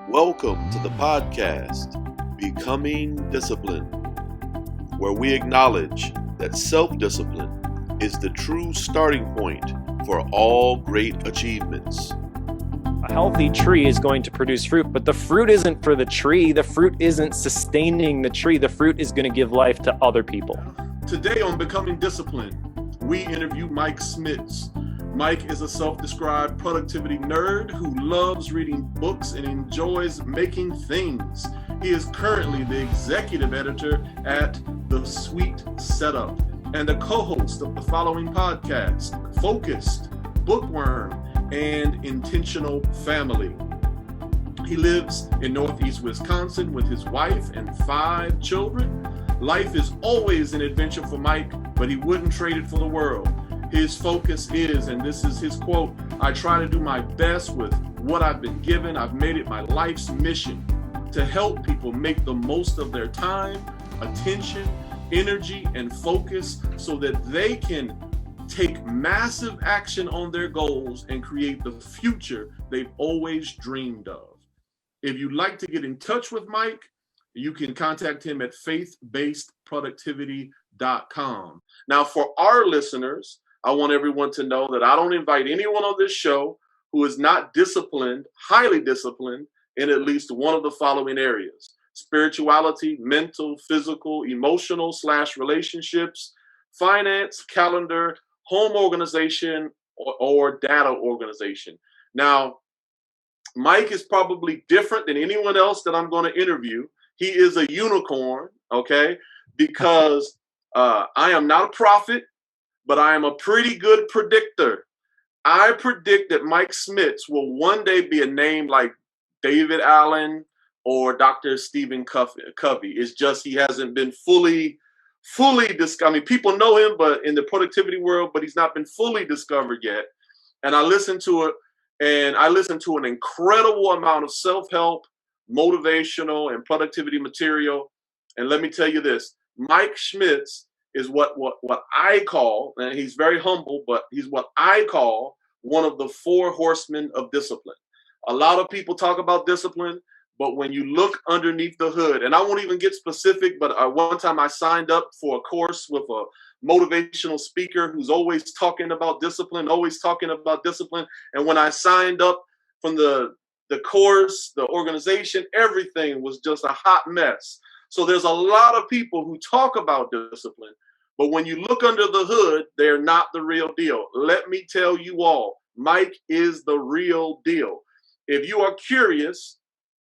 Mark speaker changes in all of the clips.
Speaker 1: Welcome to the podcast, Becoming Disciplined, where we acknowledge that self-discipline is the true starting point for all great achievements.
Speaker 2: A healthy tree is going to produce fruit, but the fruit isn't for the tree. The fruit isn't sustaining the tree. The fruit is going to give life to other people.
Speaker 1: Today on Becoming Disciplined, we interview Mike Schmitz. Mike is a self-described productivity nerd who loves reading books and enjoys making things. He is currently the executive editor at The Sweet Setup and a co-host of the following podcast, Focused, Bookworm, and Intentional Family. He lives in Northeast Wisconsin with his wife and 5 children. Life is always an adventure for Mike, but he wouldn't trade it for the world. His focus is, and this is his quote, "I try to do my best with what I've been given. I've made it my life's mission to help people make the most of their time, attention, energy, and focus so that they can take massive action on their goals and create the future they've always dreamed of." If you'd like to get in touch with Mike, you can contact him at faithbasedproductivity.com. Now, for our listeners, I want everyone to know that I don't invite anyone on this show who is not disciplined, highly disciplined, in at least one of the following areas: spirituality, mental, physical, emotional / relationships, finance, calendar, home organization, or data organization. Now, Mike is probably different than anyone else that I'm going to interview. He is a unicorn, okay? Because I am not a prophet, but I am a pretty good predictor. I predict that Mike Schmitz will one day be a name like David Allen or Dr. Stephen Covey. It's just he hasn't been fully discovered. I mean, people know him, but in the productivity world, but he's not been fully discovered yet. And I listened to it, and I listened to an incredible amount of self-help, motivational, and productivity material. And let me tell you this, Mike Schmitz is what I call, and he's very humble, but he's what I call one of the 4 horsemen of discipline. A lot of people talk about discipline, but when you look underneath the hood, and I won't even get specific, but one time I signed up for a course with a motivational speaker who's always talking about discipline. And when I signed up from the course, the organization, everything was just a hot mess. So there's a lot of people who talk about discipline, but when you look under the hood, they're not the real deal. Let me tell you all, Mike is the real deal. If you are curious,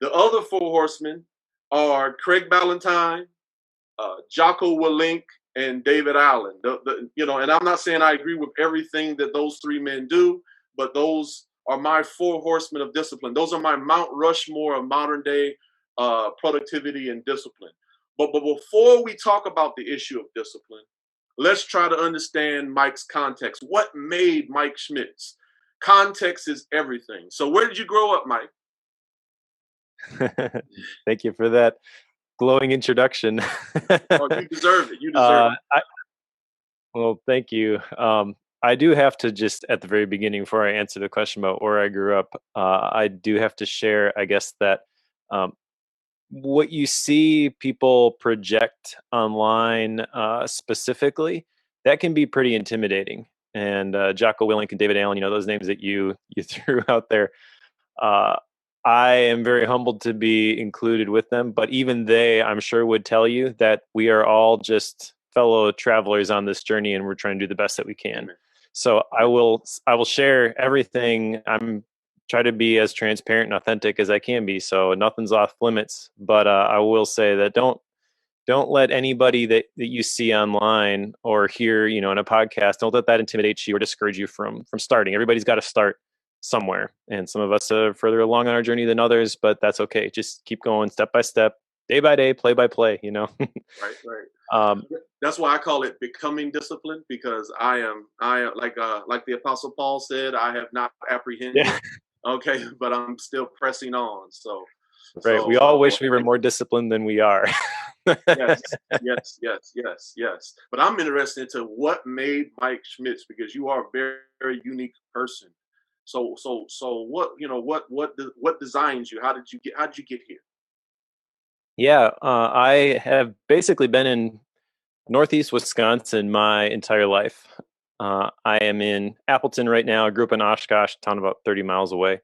Speaker 1: the other 4 horsemen are Craig Ballantyne, Jocko Willink, and David Allen. And I'm not saying I agree with everything that those 3 men do, but those are my 4 horsemen of discipline. Those are my Mount Rushmore of modern day productivity and discipline. But before we talk about the issue of discipline, let's try to understand Mike's context. What made Mike Schmitz? Context is everything. So where did you grow up, Mike?
Speaker 2: Thank you for that glowing introduction.
Speaker 1: Oh, you deserve it. You deserve it.
Speaker 2: Well, thank you. I do have to just at the very beginning, before I answer the question about where I grew up, I do have to share, I guess, that what you see people project online specifically, that can be pretty intimidating. And Jocko Willink and David Allen, those names that you threw out there, I am very humbled to be included with them. But even they, I'm sure, would tell you that we are all just fellow travelers on this journey, and we're trying to do the best that we can. So I will share everything. I'm try to be as transparent and authentic as I can be. So nothing's off limits. But I will say that don't let anybody that you see online or hear, in a podcast, don't let that intimidate you or discourage you from starting. Everybody's got to start somewhere. And some of us are further along on our journey than others, but that's okay. Just keep going step by step, day by day, play by play,
Speaker 1: Right. That's why I call it becoming disciplined, because I am like the Apostle Paul said, I have not apprehended. Yeah. Okay, but I'm still pressing on. So
Speaker 2: right. We all wish we were more disciplined than we are.
Speaker 1: Yes. But I'm interested into what made Mike Schmitz, because you are a very, very unique person. So what designs you? How did you get here?
Speaker 2: Yeah, I have basically been in Northeast Wisconsin my entire life. I am in Appleton right now. I grew up in Oshkosh, a town about 30 miles away.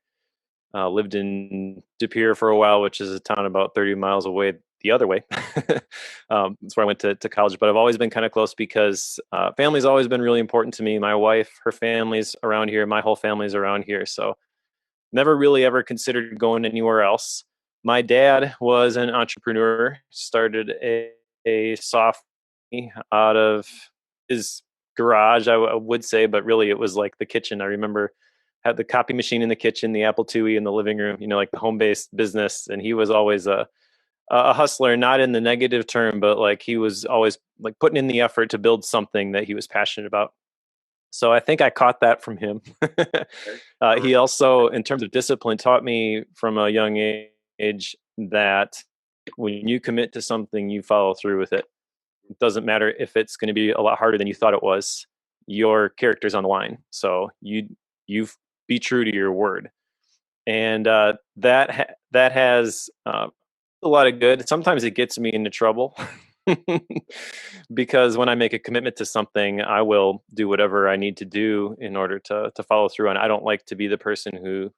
Speaker 2: Lived in De Pere for a while, which is a town about 30 miles away the other way. That's where I went to college. But I've always been kind of close because family's always been really important to me. My wife, her family's around here. My whole family's around here. So never really ever considered going anywhere else. My dad was an entrepreneur, started a soft out of his garage, I would say, but really it was like the kitchen. I remember had the copy machine in the kitchen, the Apple IIe in the living room, like the home based business. And he was always a hustler, not in the negative term, but like he was always like putting in the effort to build something that he was passionate about. So I think I caught that from him.
Speaker 1: Okay.
Speaker 2: He also, in terms of discipline, taught me from a young age that when you commit to something, you follow through with it. It doesn't matter if it's going to be a lot harder than you thought it was. Your character's on the line, so you be true to your word, and that has a lot of good. Sometimes it gets me into trouble because when I make a commitment to something, I will do whatever I need to do in order to follow through. And I don't like to be the person who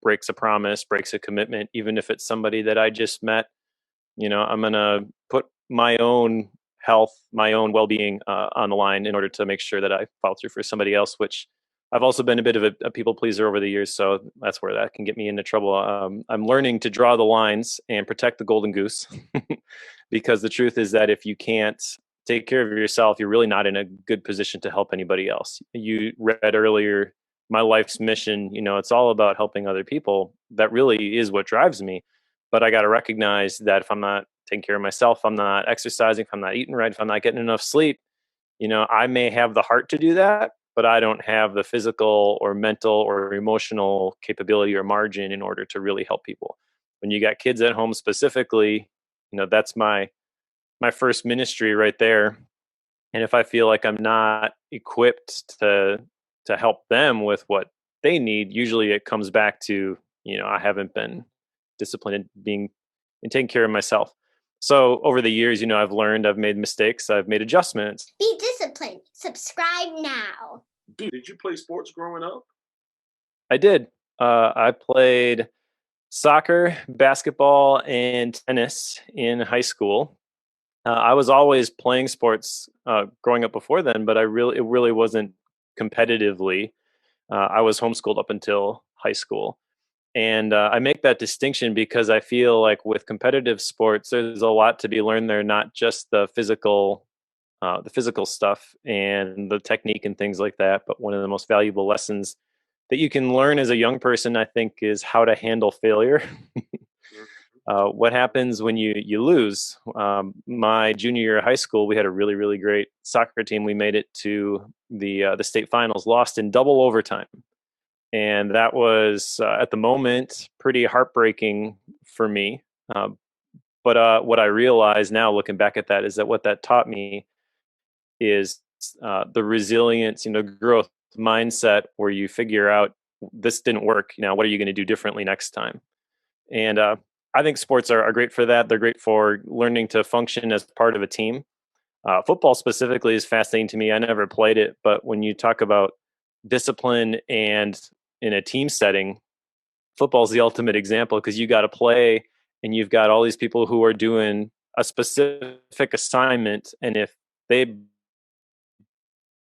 Speaker 2: breaks a promise, breaks a commitment, even if it's somebody that I just met. I'm gonna put my own health, my own well-being on the line in order to make sure that I follow through for somebody else, which I've also been a bit of a people pleaser over the years, so that's where that can get me into trouble. I'm learning to draw the lines and protect the golden goose, because the truth is that if you can't take care of yourself, you're really not in a good position to help anybody else. You read earlier, my life's mission, it's all about helping other people. That really is what drives me. But I got to recognize that if I'm not taking care of myself, if I'm not exercising, if I'm not eating right, if I'm not getting enough sleep, I may have the heart to do that, but I don't have the physical or mental or emotional capability or margin in order to really help people. When you got kids at home specifically, that's my first ministry right there. And if I feel like I'm not equipped to help them with what they need, usually it comes back to, I haven't been disciplined in being and taking care of myself. So over the years, I've learned, I've made mistakes, I've made adjustments.
Speaker 3: Be disciplined. Subscribe now.
Speaker 1: Did you play sports growing up?
Speaker 2: I did. I played soccer, basketball, and tennis in high school. I was always playing sports growing up before then, but it really wasn't competitively. I was homeschooled up until high school. And I make that distinction because I feel like with competitive sports, there's a lot to be learned there, not just the physical stuff and the technique and things like that. But one of the most valuable lessons that you can learn as a young person, I think, is how to handle failure. What happens when you lose? My junior year of high school, we had a really, really great soccer team. We made it to the state finals, lost in double overtime. And that was, at the moment, pretty heartbreaking for me. But what I realize now, looking back at that, is that what that taught me is the resilience, growth mindset, where you figure out this didn't work. Now, what are you going to do differently next time? And I think sports are great for that. They're great for learning to function as part of a team. Football specifically is fascinating to me. I never played it, but when you talk about discipline and in a team setting, football is the ultimate example, because you got to play and you've got all these people who are doing a specific assignment. And if they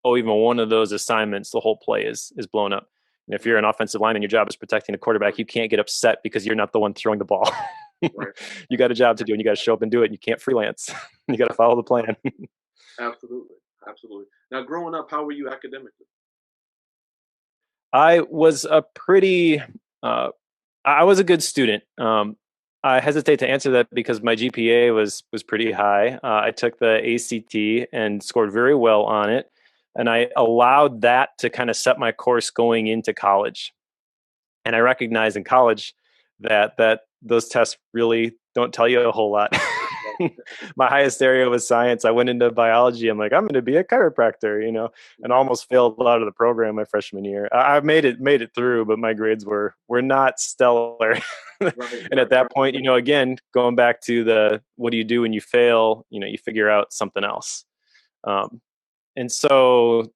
Speaker 2: even one of those assignments, the whole play is blown up. And if you're an offensive lineman, your job is protecting the quarterback. You can't get upset because you're not the one throwing the ball.
Speaker 1: Right.
Speaker 2: You got a job to do, and you got to show up and do it. And you can't freelance. You got to follow the plan.
Speaker 1: Absolutely. Absolutely. Now, growing up, how were you academically?
Speaker 2: I was I was a good student. I hesitate to answer that because my GPA was pretty high. I took the ACT and scored very well on it, and I allowed that to kind of set my course going into college. And I recognized in college that those tests really don't tell you a whole lot. My highest area was science. I went into biology. I'm like, I'm going to be a chiropractor, and almost failed out of the program my freshman year. I made it through, but my grades were not stellar. And at that point, again, going back to the what do you do when you fail? You figure out something else. And so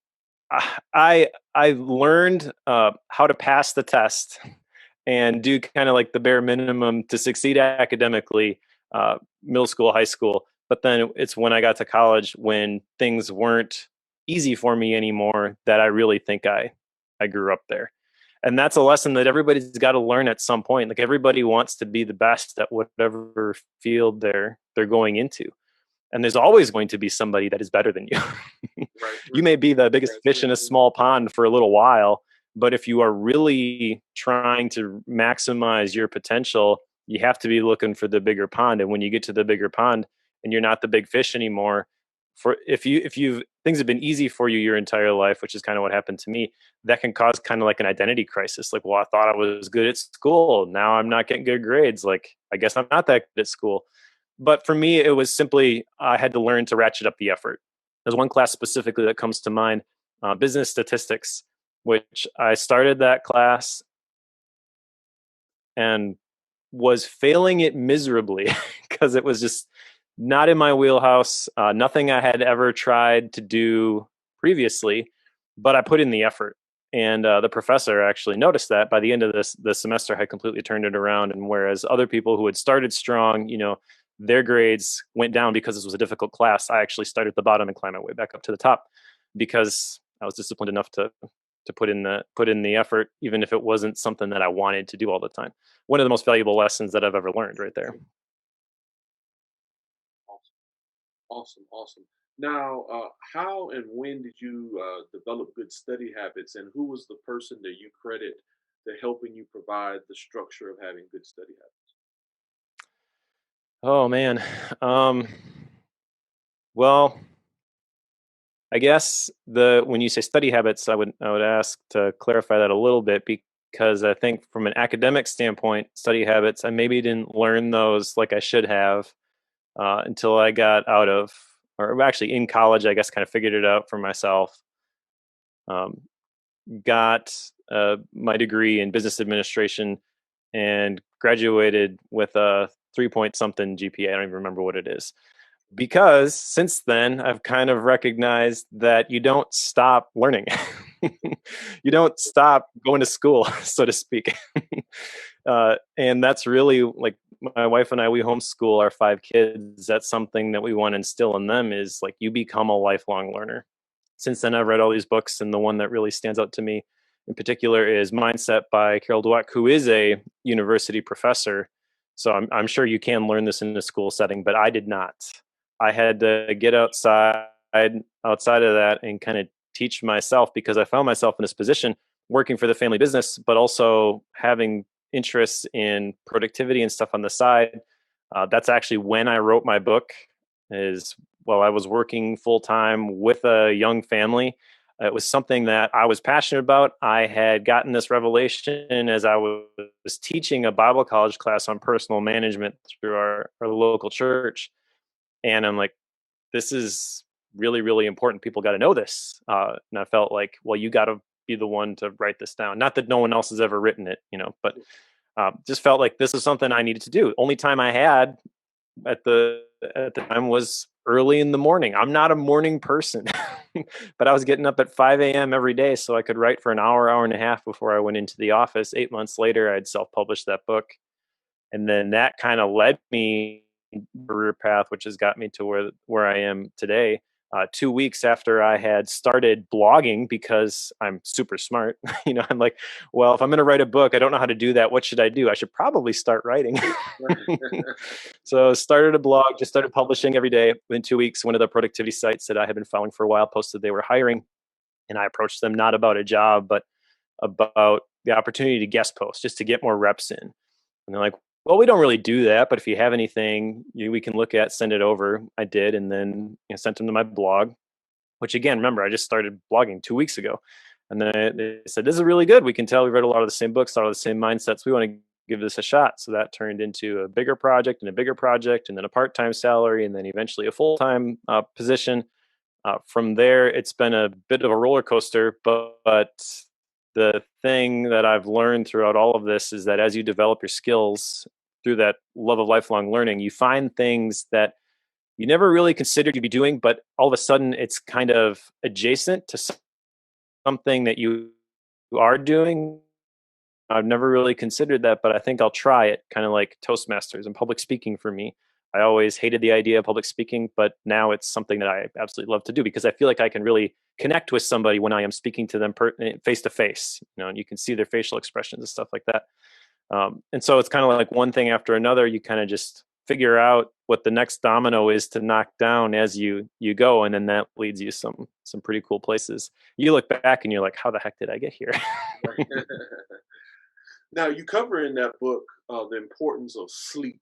Speaker 2: I learned how to pass the test and do kind of like the bare minimum to succeed academically, middle school, high school. But then it's when I got to college when things weren't easy for me anymore that I really think I grew up there. And that's a lesson that everybody's got to learn at some point. Like everybody wants to be the best at whatever field they're going into. And there's always going to be somebody that is better than you. You may be the biggest fish in a small pond for a little while, but if you are really trying to maximize your potential, you have to be looking for the bigger pond. And when you get to the bigger pond and you're not the big fish anymore, if things have been easy for you your entire life, which is kind of what happened to me, that can cause kind of like an identity crisis. Like, well, I thought I was good at school. Now I'm not getting good grades. Like, I guess I'm not that good at school. But for me, it was simply I had to learn to ratchet up the effort. There's one class specifically that comes to mind, business statistics, which I started that class and was failing it miserably because it was just not in my wheelhouse, nothing I had ever tried to do previously, but I put in the effort. And the professor actually noticed that by the end of the semester, I had completely turned it around. And whereas other people who had started strong, their grades went down because this was a difficult class, I actually started at the bottom and climbed my way back up to the top because I was disciplined enough to put in the effort, even if it wasn't something that I wanted to do all the time. One of the most valuable lessons that I've ever learned right there.
Speaker 1: Awesome. Now, how and when did you develop good study habits, and who was the person that you credit to helping you provide the structure of having good study habits?
Speaker 2: Oh man. Well, I guess when you say study habits, I would ask to clarify that a little bit because I think from an academic standpoint, study habits, I maybe didn't learn those like I should have until I got out of, or actually in college, I guess kind of figured it out for myself. Got my degree in business administration and graduated with a 3 point something GPA. I don't even remember what it is. Because since then, I've kind of recognized that you don't stop learning. You don't stop going to school, so to speak. And that's really like my wife and I, we homeschool our 5 kids. That's something that we want to instill in them is like you become a lifelong learner. Since then, I've read all these books, and the one that really stands out to me in particular is Mindset by Carol Dweck, who is a university professor. So I'm sure you can learn this in a school setting, but I did not. I had to get outside of that and kind of teach myself because I found myself in this position working for the family business, but also having interests in productivity and stuff on the side. That's actually when I wrote my book is while I was working full time with a young family. It was something that I was passionate about. I had gotten this revelation as I was teaching a Bible college class on personal management through our local church. And I'm like, this is really, really important. People got to know this. And I felt like, well, you got to be the one to write this down. Not that no one else has ever written it, but just felt like this is something I needed to do. Only time I had at the time was early in the morning. I'm not a morning person, but I was getting up at 5 a.m. every day so I could write for an hour and a half before I went into the office. 8 months later, I'd self-published that book. And then that kind of led me career path, which has got me to where I am today. 2 weeks after I had started blogging, because I'm super smart, I'm like, well, if I'm going to write a book, I don't know how to do that. What should I do? I should probably start writing. So started a blog, just started publishing every day. Within 2 weeks, one of the productivity sites that I had been following for a while posted they were hiring. And I approached them not about a job, but about the opportunity to guest post, just to get more reps in. And they're like, well, we don't really do that, but if you have anything we can look at, send it over. I did, and then sent them to my blog, which again, remember, I just started blogging 2 weeks ago. And then they said, this is really good. We can tell we read a lot of the same books, a lot of the same mindsets. We want to give this a shot. So that turned into a bigger project and a bigger project, and then a part-time salary, and then eventually a full-time position. From there, it's been a bit of a roller coaster, but the thing that I've learned throughout all of this is that as you develop your skills through that love of lifelong learning, you find things that you never really considered you'd be doing, but all of a sudden it's kind of adjacent to something that you are doing. I've never really considered that, but I think I'll try it, kind of like Toastmasters and public speaking for me. I always hated the idea of public speaking, but now it's something that I absolutely love to do because I feel like I can really connect with somebody when I am speaking to them face to face. And you can see their facial expressions and stuff like that. And so it's kind of like one thing after another. You kind of just figure out what the next domino is to knock down as you go, and then that leads you some pretty cool places. You look back and you're like, how the heck did I get here?
Speaker 1: Now, you cover in that book the importance of sleep.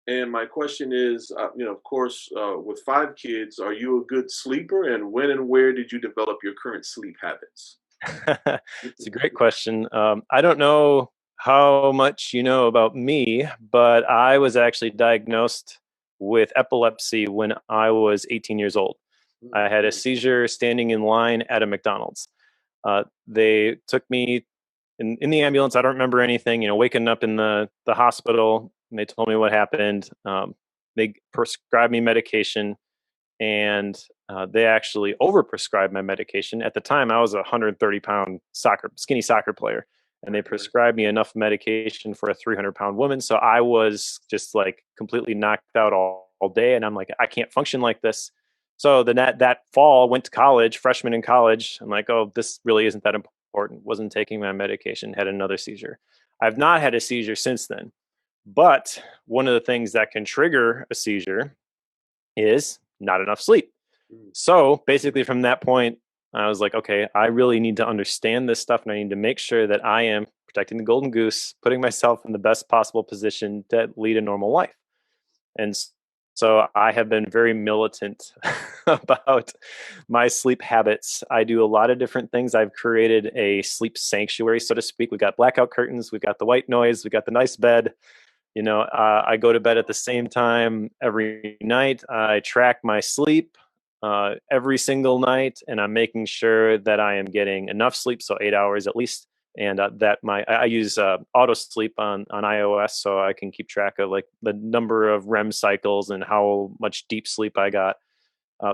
Speaker 1: And my question is, of course, with 5 kids, are you a good sleeper? And when and where did you develop your current sleep habits?
Speaker 2: It's a great question. I don't know how much you know about me, but I was actually diagnosed with epilepsy when I was 18 years old. I had a seizure standing in line at a McDonald's. They took me in the ambulance. I don't remember anything, waking up in the hospital, and they told me what happened. They prescribed me medication, and they actually overprescribed my medication. At the time, I was a 130-pound skinny soccer player, and they prescribed me enough medication for a 300-pound woman. So I was just like completely knocked out all day, and I'm like, I can't function like this. So then that fall, went to college, freshman in college. I'm like, oh, this really isn't that important. Wasn't taking my medication, had another seizure. I've not had a seizure since then. But one of the things that can trigger a seizure is not enough sleep. So basically from that point, I was like, okay, I really need to understand this stuff, and I need to make sure that I am protecting the golden goose, putting myself in the best possible position to lead a normal life. And so I have been very militant about my sleep habits. I do a lot of different things. I've created a sleep sanctuary, so to speak. We got blackout curtains, we got the white noise, we got the nice bed. I go to bed at the same time every night. I track my sleep every single night, and I'm making sure that I am getting enough sleep, so 8 hours at least. And I use auto sleep on iOS, so I can keep track of like the number of REM cycles and how much deep sleep I got.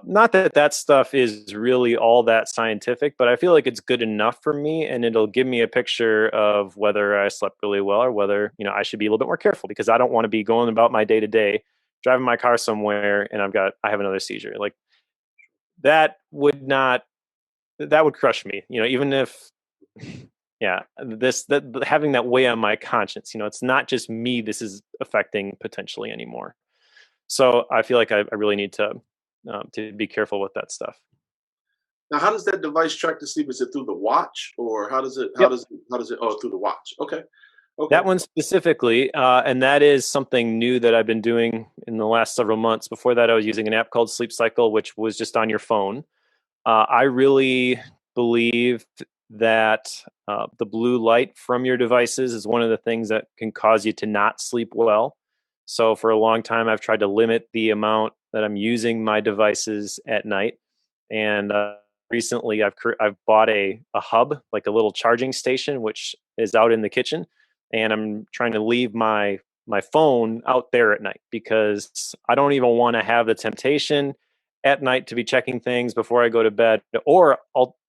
Speaker 2: Not that stuff is really all that scientific, but I feel like it's good enough for me, and it'll give me a picture of whether I slept really well or whether I should be a little bit more careful, because I don't want to be going about my day to day, driving my car somewhere, and I have another seizure. Like that would crush me. Even if yeah, having that weigh on my conscience. It's not just me this is affecting potentially anymore. So I feel like I really need to be careful with that stuff.
Speaker 1: Now, how does that device track the sleep? Is it through the watch, or how does it?
Speaker 2: Yep.
Speaker 1: Oh, through the watch. Okay.
Speaker 2: That one specifically, and that is something new that I've been doing in the last several months. Before that, I was using an app called Sleep Cycle, which was just on your phone. I really believe that the blue light from your devices is one of the things that can cause you to not sleep well. So for a long time, I've tried to limit the amount that I'm using my devices at night. And recently, I've bought a hub, like a little charging station, which is out in the kitchen. And I'm trying to leave my phone out there at night, because I don't even want to have the temptation at night to be checking things before I go to bed, or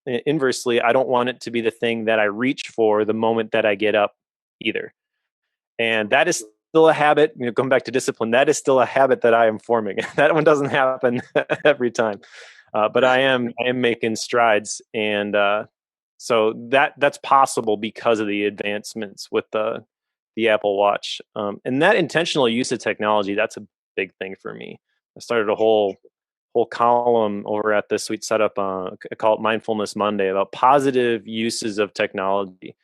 Speaker 2: inversely, I don't want it to be the thing that I reach for the moment that I get up either. And that is still a habit. Going back to discipline, that is still a habit that I am forming. That one doesn't happen every time, but I am making strides, and so that's possible because of the advancements with the Apple Watch, and that intentional use of technology. That's a big thing for me. I started a whole column over at the Sweet Setup, I call it Mindfulness Monday, about positive uses of technology.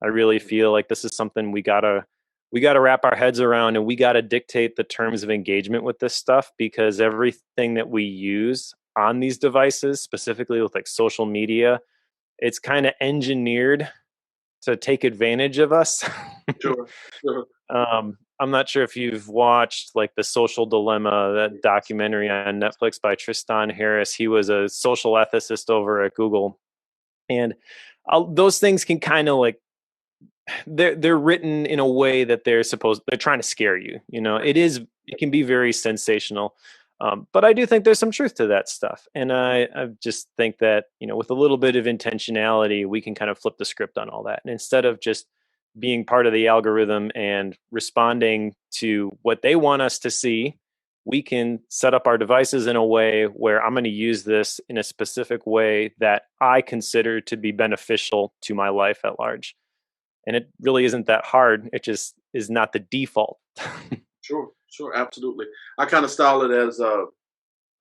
Speaker 2: I really feel like this is something we gotta wrap our heads around, and we gotta dictate the terms of engagement with this stuff, because everything that we use on these devices, specifically with like social media, it's kind of engineered to take advantage of us.
Speaker 1: Sure. Sure.
Speaker 2: I'm not sure if you've watched like The Social Dilemma, that documentary on Netflix by Tristan Harris. He was a social ethicist over at Google, and those things can kind of like they're written in a way that they're trying to scare you. It can be very sensational. But I do think there's some truth to that stuff. And I just think that, with a little bit of intentionality, we can kind of flip the script on all that. And instead of just being part of the algorithm and responding to what they want us to see, we can set up our devices in a way where I'm going to use this in a specific way that I consider to be beneficial to my life at large. And it really isn't that hard. It just is not the default.
Speaker 1: Sure. Sure. Absolutely. I kind of style it as for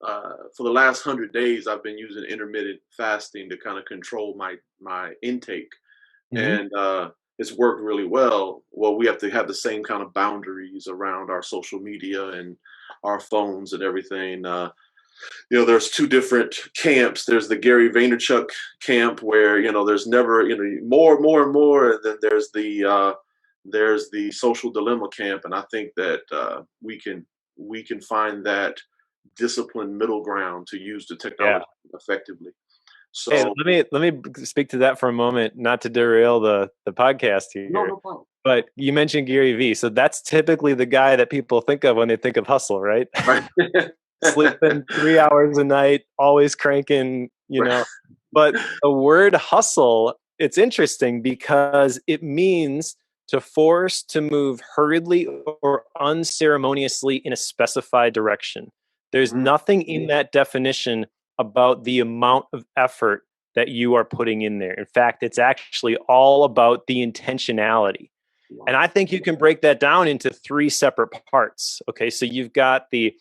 Speaker 1: the last 100 days, I've been using intermittent fasting to kind of control my intake,
Speaker 2: Mhm.
Speaker 1: and it's worked really well. Well, we have to have the same kind of boundaries around our social media and our phones and everything. There's two different camps. There's the Gary Vaynerchuk camp where there's never more, more, and more, and then there's the social dilemma camp, and I think that we can find that disciplined middle ground to use the
Speaker 2: Yeah.
Speaker 1: technology effectively.
Speaker 2: Hey,
Speaker 1: So
Speaker 2: let me speak to that for a moment, not to derail the podcast
Speaker 1: no,
Speaker 2: here.
Speaker 1: no problem.
Speaker 2: But you mentioned Gary Vee, so that's typically the guy that people think of when they think of hustle, right?
Speaker 1: Right.
Speaker 2: Sleeping 3 hours a night, always cranking,
Speaker 1: Right.
Speaker 2: But the word hustle, it's interesting because it means to force to move hurriedly or unceremoniously in a specified direction. There's
Speaker 1: Mm,
Speaker 2: nothing in that definition about the amount of effort that you are putting in there. In fact, it's actually all about the intentionality. And
Speaker 1: wow.
Speaker 2: I think you can break that down into three separate parts. Okay, so you've got the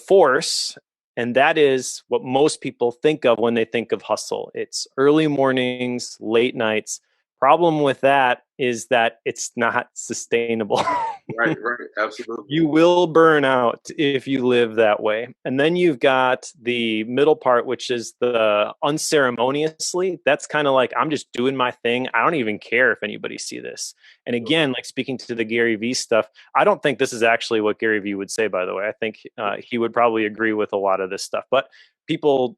Speaker 2: force, and that is what most people think of when they think of hustle. It's early mornings, late nights. Problem with that is that it's not sustainable.
Speaker 1: Right, right, absolutely.
Speaker 2: You will burn out if you live that way. And then you've got the middle part, which is the unceremoniously. That's kind of like, I'm just doing my thing. I don't even care if anybody see this. And
Speaker 1: Sure.
Speaker 2: again, like speaking to the Gary Vee stuff, I don't think this is actually what Gary Vee would say, by the way. I think he would probably agree with a lot of this stuff. But people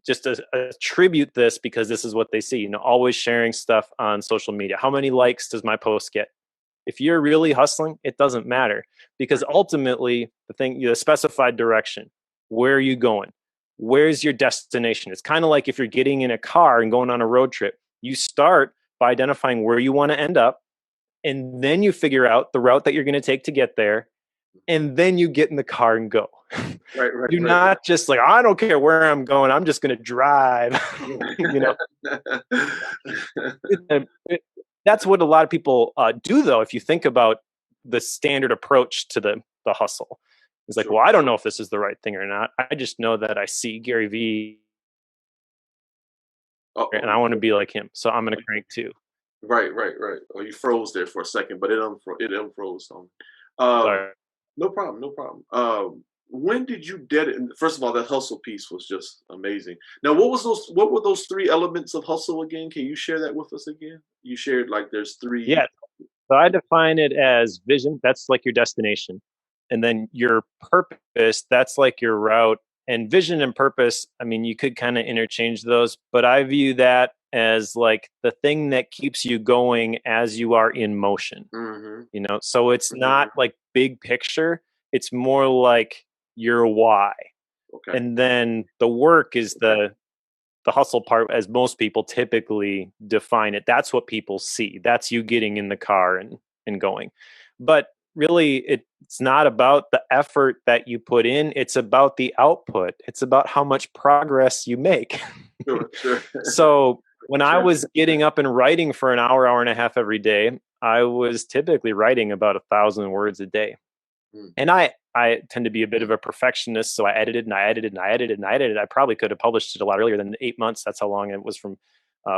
Speaker 2: just attribute this because this is what they see, always sharing stuff on social media. How many likes does my post get? If you're really hustling, it doesn't matter, because ultimately the specified direction, where are you going? Where's your destination? It's kind of like if you're getting in a car and going on a road trip, you start by identifying where you want to end up, and then you figure out the route that you're going to take to get there, and then you get in the car and go.
Speaker 1: Right, right,
Speaker 2: Do
Speaker 1: right.
Speaker 2: not just like, I don't care where I'm going, I'm just going to drive. you know that's what a lot of people do, though. If you think about the standard approach to the hustle, it's like,
Speaker 1: Sure.
Speaker 2: well, I don't know if this is the right thing or not. I just know that I see Gary Vee and I
Speaker 1: Uh-oh.
Speaker 2: want to be like him, so I'm going to crank too.
Speaker 1: Right, right, right. Oh, you froze there for a second, but it unfroze on me. Um,
Speaker 2: Sorry.
Speaker 1: no problem, no problem. When did you first of all, that hustle piece was just amazing. Now, what were those three elements of hustle again? Can you share that with us again? You shared like there's three.
Speaker 2: Yeah. So I define it as vision. That's like your destination. And then your purpose, that's like your route. And vision and purpose, I mean, you could kind of interchange those, but I view that as like the thing that keeps you going as you are in motion.
Speaker 1: Hmm.
Speaker 2: So it's not like big picture, it's more like your why.
Speaker 1: Okay.
Speaker 2: And then the work is the hustle part, as most people typically define it. That's what people see. That's you getting in the car and going. But really, it's not about the effort that you put in. It's about the output. It's about how much progress you make.
Speaker 1: Sure, sure.
Speaker 2: So when I
Speaker 1: Sure.
Speaker 2: was getting up and writing for an hour and a half every day, I was typically writing about 1,000 words a day.
Speaker 1: Mm.
Speaker 2: And I tend to be a bit of a perfectionist, so I edited and I edited and I edited and I edited. I probably could have published it a lot earlier than 8 months. That's how long it was from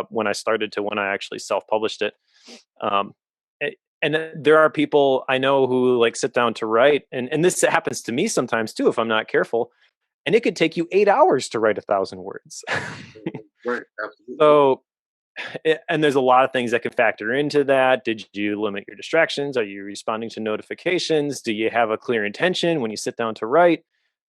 Speaker 2: when I started to when I actually self-published it. Um, and there are people I know who like sit down to write, and this happens to me sometimes too if I'm not careful. And it could take you 8 hours to write 1,000 words.
Speaker 1: Right, absolutely.
Speaker 2: So and there's a lot of things that can factor into that. Did you limit your distractions? Are you responding to notifications? Do you have a clear intention when you sit down to write?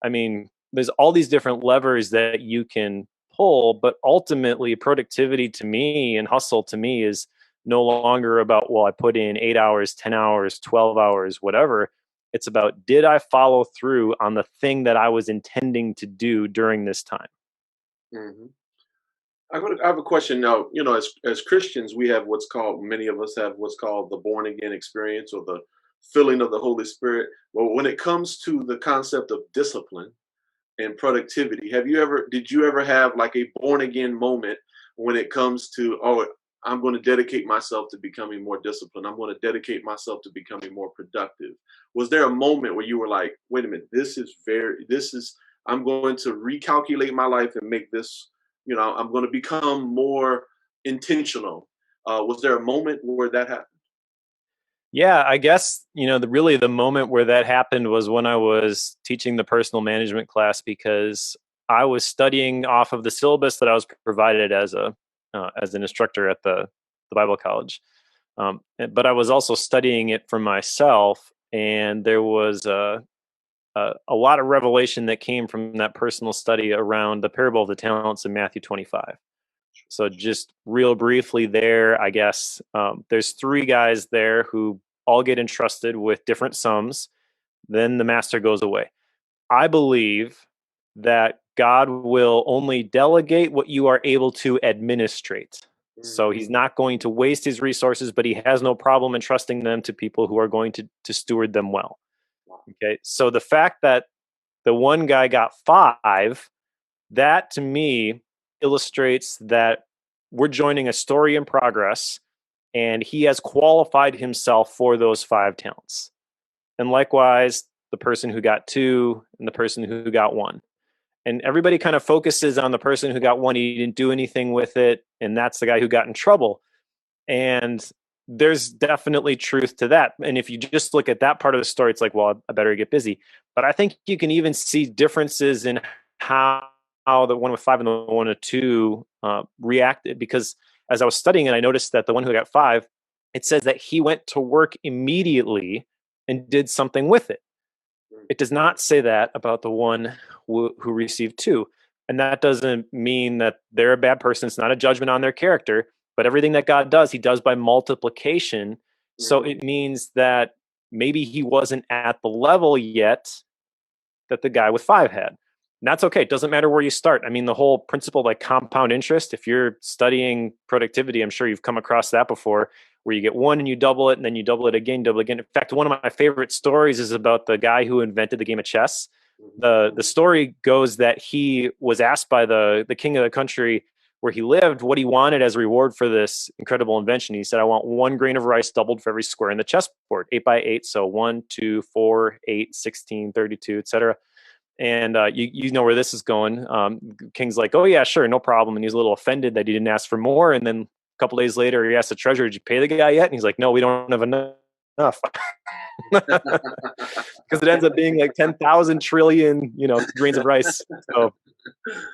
Speaker 2: I mean, there's all these different levers that you can pull, but ultimately productivity to me and hustle to me is no longer about, well, I put in 8 hours, 10 hours, 12 hours, whatever. It's about, did I follow through on the thing that I was intending to do during this time?
Speaker 1: Hmm. I have a question now. As Christians, we have what's called, many of us have what's called the born again experience, or the filling of the Holy Spirit. Well, when it comes to the concept of discipline and productivity, did you ever have like a born again moment when it comes to, oh, I'm going to dedicate myself to becoming more disciplined. I'm going to dedicate myself to becoming more productive. Was there a moment where you were like, wait a minute, I'm going to recalculate my life and make this, I'm going to become more intentional. Was there a moment where that happened?
Speaker 2: Yeah, I guess, the moment where that happened was when I was teaching the personal management class, because I was studying off of the syllabus that I was provided as an instructor at the Bible college. But I was also studying it for myself, and there was a lot of revelation that came from that personal study around the parable of the talents in Matthew 25. So just real briefly there, I guess, there's three guys there who all get entrusted with different sums. Then the master goes away. I believe that God will only delegate what you are able to administrate. So he's not going to waste his resources, but he has no problem entrusting them to people who are going to steward them well. Okay. So the fact that the one guy got 5, that to me illustrates that we're joining a story in progress, and he has qualified himself for those 5 talents. And likewise, the person who got 2 and the person who got 1. And everybody kind of focuses on the person who got 1. He didn't do anything with it, and that's the guy who got in trouble. And there's definitely truth to that. And if you just look at that part of the story, it's like, well, I better get busy. But I think you can even see differences in how the one with 5 and the one with 2 reacted. Because as I was studying it, I noticed that the one who got 5, it says that he went to work immediately and did something with it. It does not say that about the one who received 2. And that doesn't mean that they're a bad person. It's not a judgment on their character. But everything that God does, he does by multiplication. So it means that maybe he wasn't at the level yet that the guy with 5 had. And that's okay. It doesn't matter where you start. I mean, the whole principle like compound interest, if you're studying productivity, I'm sure you've come across that before, where you get 1 and you double it, and then you double it again, double it again. In fact, one of my favorite stories is about the guy who invented the game of chess. The story goes that he was asked by the king of the country where he lived what he wanted as a reward for this incredible invention. He said, I want 1 grain of rice doubled for every square in the chessboard, 8 by 8. So 1, 2, 4, 8, 16, 32, etc. And you know where this is going. King's like, oh yeah, sure, no problem. And he's a little offended that he didn't ask for more. And then a couple days later, he asked the treasurer, did you pay the guy yet? And he's like, no, we don't have enough. Because it ends up being like 10,000 trillion, grains of rice. So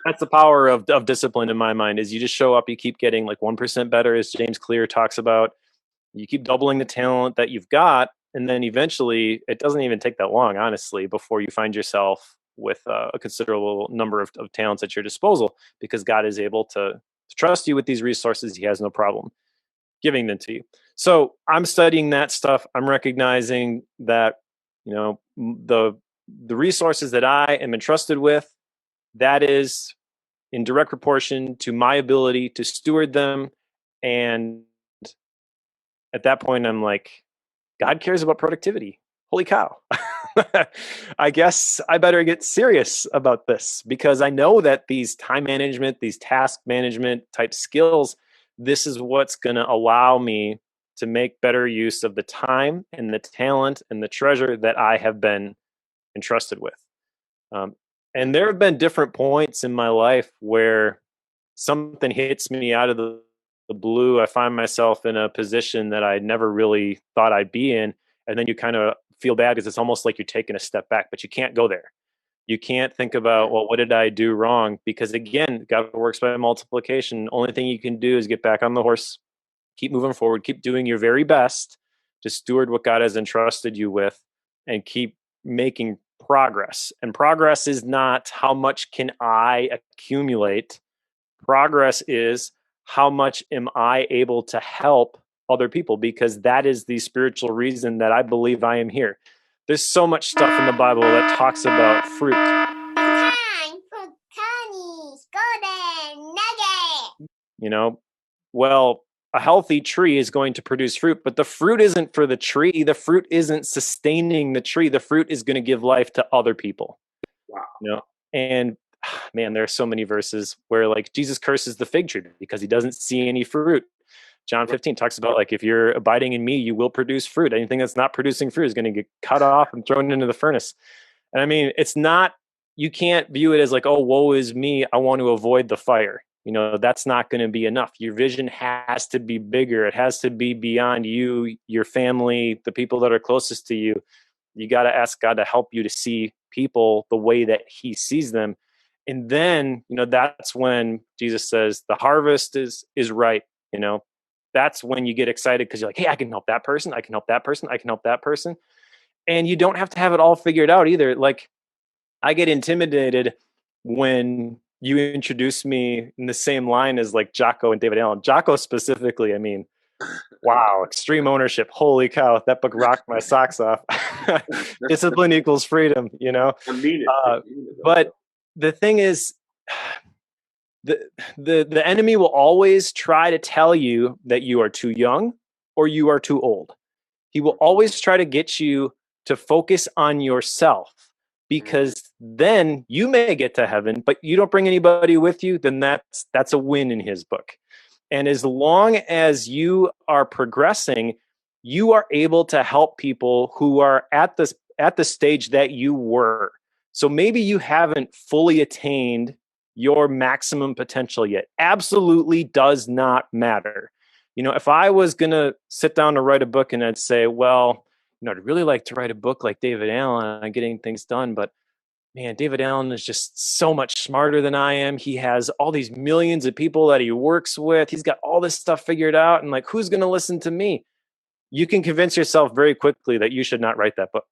Speaker 2: that's the power of discipline in my mind, is you just show up, you keep getting like 1% better, as James Clear talks about. You keep doubling the talent that you've got. And then eventually, it doesn't even take that long, honestly, before you find yourself with a considerable number of talents at your disposal, because God is able to trust you with these resources. He has no problem giving them to you. So I'm studying that stuff. I'm recognizing that, the resources that I am entrusted with, that is in direct proportion to my ability to steward them. And at that point, I'm like, God cares about productivity. Holy cow. I guess I better get serious about this, because I know that these time management, these task management type skills, this is what's going to allow me to make better use of the time and the talent and the treasure that I have been entrusted with. And there have been different points in my life where something hits me out of the blue. I find myself in a position that I never really thought I'd be in. And then you kind of feel bad, because it's almost like you're taking a step back, but you can't go there. You can't think about, well, what did I do wrong? Because again, God works by multiplication. Only thing you can do is get back on the horse, keep moving forward, keep doing your very best to steward what God has entrusted you with, and keep making progress. And progress is not how much can I accumulate. Progress is how much am I able to help other people, because that is the spiritual reason that I believe I am here. There's so much stuff in the Bible that talks about fruit.
Speaker 3: Time for Connie's golden nugget.
Speaker 2: You know, well, a healthy tree is going to produce fruit, but the fruit isn't for the tree. The fruit isn't sustaining the tree. The fruit is going to give life to other people.
Speaker 1: Wow.
Speaker 2: You know, and man, there are so many verses where like Jesus curses the fig tree because he doesn't see any fruit. John 15 talks about like, if you're abiding in me, you will produce fruit. Anything that's not producing fruit is going to get cut off and thrown into the furnace. And I mean, it's not, you can't view it as like, oh, woe is me, I want to avoid the fire. You know, that's not going to be enough. Your vision has to be bigger. It has to be beyond you, your family, the people that are closest to you. You got to ask God to help you to see people the way that he sees them. And then, you know, that's when Jesus says the harvest is ripe. You know, that's when you get excited because you're like, hey, I can help that person. I can help that person. I can help that person. And you don't have to have it all figured out either. Like, I get intimidated when you introduce me in the same line as like Jocko and David Allen. Jocko specifically, I mean, wow, extreme ownership. Holy cow, that book rocked my socks off. Discipline equals freedom, you know?
Speaker 1: I mean it.
Speaker 2: But the thing is, the enemy will always try to tell you that you are too young or you are too old. He will always try to get you to focus on yourself, because then you may get to heaven, but you don't bring anybody with you, then that's a win in his book. And as long as you are progressing, you are able to help people who are at the stage that you were. So maybe you haven't fully attained your maximum potential yet. Absolutely does not matter. You know, if I was going to sit down to write a book and I'd say, well, you know, I'd really like to write a book like David Allen on getting things done, but man, David Allen is just so much smarter than I am. He has all these millions of people that he works with. He's got all this stuff figured out. And like, who's going to listen to me? You can convince yourself very quickly that you should not write that book.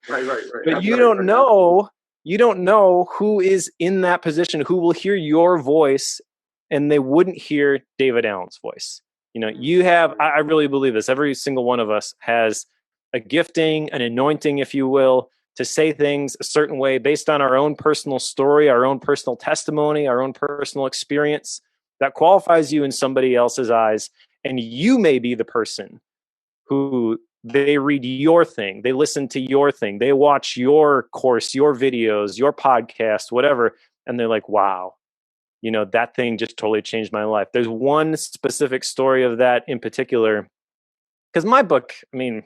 Speaker 1: Right.
Speaker 2: But you don't know who is in that position, who will hear your voice, and they wouldn't hear David Allen's voice. You know, you have, I really believe this. Every single one of us has a gifting, an anointing, if you will, to say things a certain way based on our own personal story, our own personal testimony, our own personal experience that qualifies you in somebody else's eyes. And you may be the person who they read your thing, they listen to your thing, they watch your course, your videos, your podcast, whatever. And they're like, wow, you know, that thing just totally changed my life. There's one specific story of that in particular, because my book, I mean,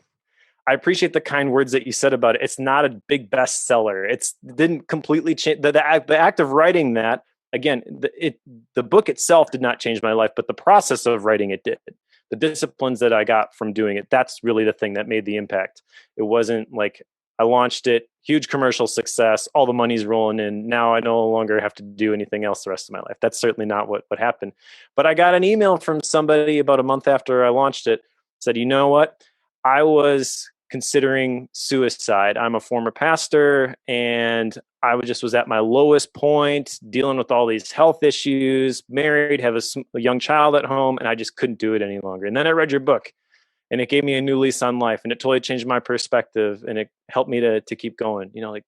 Speaker 2: I appreciate the kind words that you said about it. It's not a big bestseller. It didn't completely change the act of writing that. Again, the book itself did not change my life, but the process of writing it did. The disciplines that I got from doing it, that's really the thing that made the impact. It wasn't like I launched it, huge commercial success, all the money's rolling in. Now I no longer have to do anything else the rest of my life. That's certainly not what happened. But I got an email from somebody about a month after I launched it, said, you know what? I was considering suicide. I'm a former pastor, and I was at my lowest point, dealing with all these health issues, married, have a young child at home, and I just couldn't do it any longer. And then I read your book, and it gave me a new lease on life, and it totally changed my perspective, and it helped me to keep going. You know, like,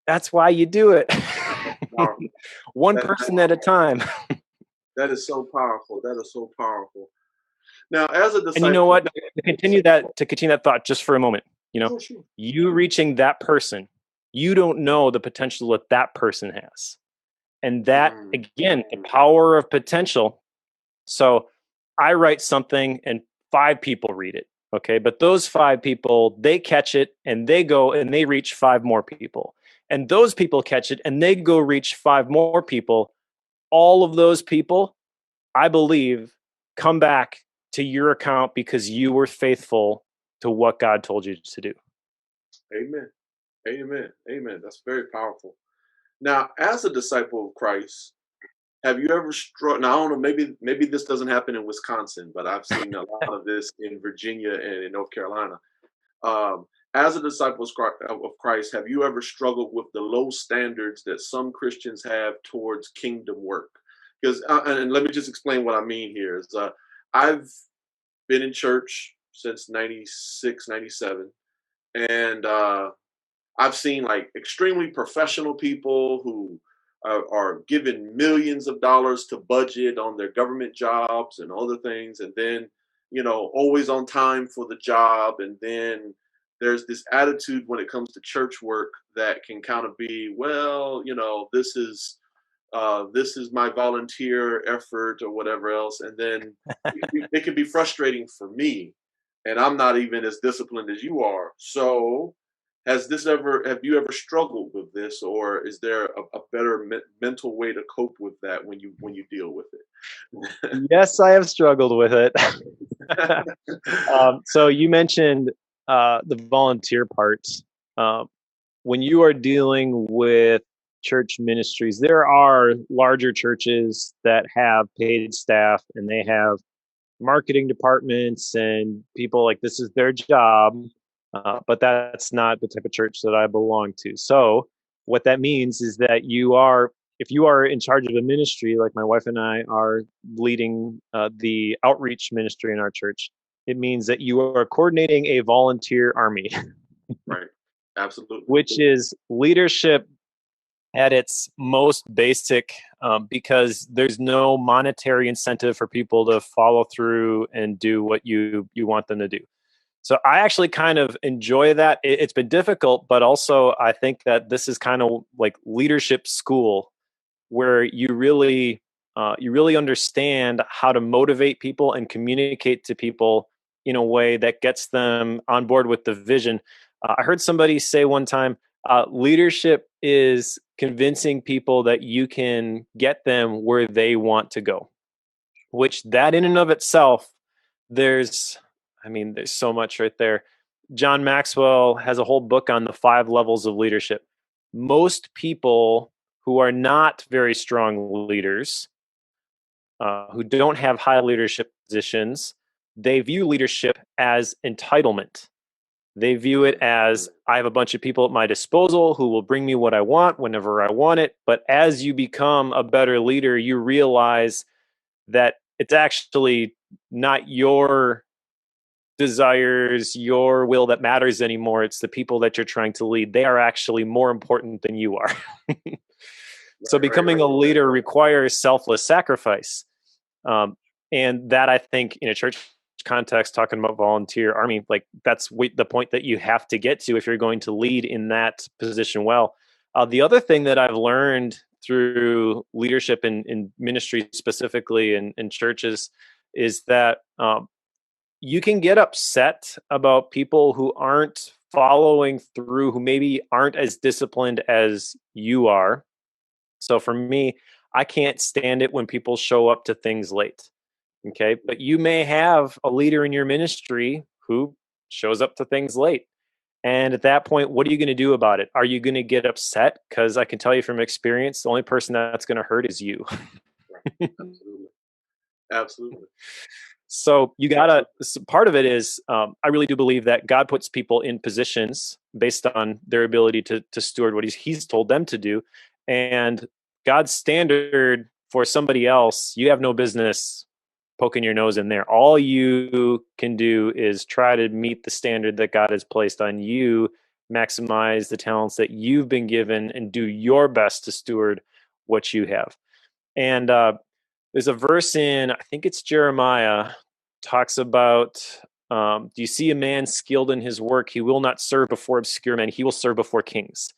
Speaker 2: that's why you do it.
Speaker 1: Wow.
Speaker 2: One person at a time.
Speaker 1: That is so powerful. That is so powerful. Now, as a disciple,
Speaker 2: and you know what? To continue that thought just for a moment, you know,
Speaker 1: sure.
Speaker 2: You reaching that person, you don't know the potential that person has. And that, again, the power of potential. So I write something and 5 people read it. Okay. But those 5 people, they catch it and they go and they reach 5 more people. And those people catch it and they go reach 5 more people. All of those people, I believe, come back to your account because you were faithful to what God told you to do.
Speaker 1: Amen. Amen. Amen. That's very powerful. Now, as a disciple of Christ, have you ever struggled? Now, I don't know. Maybe this doesn't happen in Wisconsin, but I've seen a lot of this in Virginia and in North Carolina. Um, as a disciple of Christ, have you ever struggled with the low standards that some Christians have towards kingdom work? Because, and let me just explain what I mean here. Is I've been in church since 96, 97, and I've seen like extremely professional people who are given millions of dollars to budget on their government jobs and other things, and then always on time for the job. And then there's this attitude when it comes to church work that can kind of be, well, this is my volunteer effort or whatever else, and then it can be frustrating for me, and I'm not even as disciplined as you are. So have you ever struggled with this, or is there a better mental way to cope with that when you deal with it?
Speaker 2: Yes, I have struggled with it. So you mentioned the volunteer part. When you are dealing with church ministries, there are larger churches that have paid staff and they have marketing departments and people like this is their job. But that's not the type of church that I belong to. So what that means is that if you are in charge of a ministry, like my wife and I are leading the outreach ministry in our church, it means that you are coordinating a volunteer army.
Speaker 1: Right. Absolutely.
Speaker 2: Which is leadership at its most basic, because there's no monetary incentive for people to follow through and do what you want them to do. So I actually kind of enjoy that. It's been difficult, but also I think that this is kind of like leadership school where you really understand how to motivate people and communicate to people in a way that gets them on board with the vision. I heard somebody say one time, leadership is convincing people that you can get them where they want to go, which that in and of itself, there's so much right there. John Maxwell has a whole book on the 5 levels of leadership. Most people who are not very strong leaders, who don't have high leadership positions, they view leadership as entitlement. They view it as, I have a bunch of people at my disposal who will bring me what I want whenever I want it. But as you become a better leader, you realize that it's actually not your desires, your will that matters anymore. It's the people that you're trying to lead. They are actually more important than you are. So becoming a leader requires selfless sacrifice. And that, I think, in a church context, talking about volunteer army, like that's the point that you have to get to if you're going to lead in that position well. The other thing that I've learned through leadership in ministry, specifically in churches, is that you can get upset about people who aren't following through, who maybe aren't as disciplined as you are. So for me, I can't stand it when people show up to things late. Okay. But you may have a leader in your ministry who shows up to things late. And at that point, what are you going to do about it? Are you going to get upset? Because I can tell you from experience, the only person that's going to hurt is you.
Speaker 1: Absolutely. Absolutely.
Speaker 2: So you gotta, part of it is, I really do believe that God puts people in positions based on their ability to steward what he's told them to do. And God's standard for somebody else, you have no business poking your nose in there. All you can do is try to meet the standard that God has placed on you, maximize the talents that you've been given, and do your best to steward what you have. And there's a verse in, I think it's Jeremiah, talks about, do you see a man skilled in his work? He will not serve before obscure men. He will serve before kings.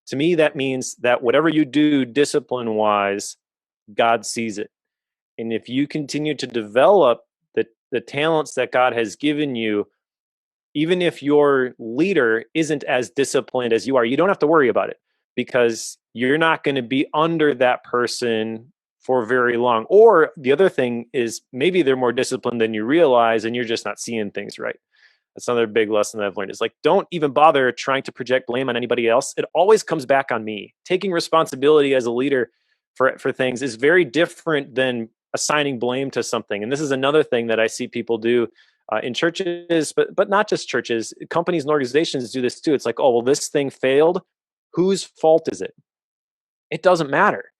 Speaker 2: To me, that means that whatever you do discipline-wise, God sees it. And if you continue to develop the talents that God has given you, even if your leader isn't as disciplined as you are, you don't have to worry about it, because you're not going to be under that person for very long. Or the other thing is, maybe they're more disciplined than you realize and you're just not seeing things right. That's another big lesson that I've learned is like, don't even bother trying to project blame on anybody else. It always comes back on me. Taking responsibility as a leader for things is very different than assigning blame to something. And this is another thing that I see people do in churches, but not just churches. Companies and organizations do this too. It's like, oh, well, this thing failed. Whose fault is it? It doesn't matter.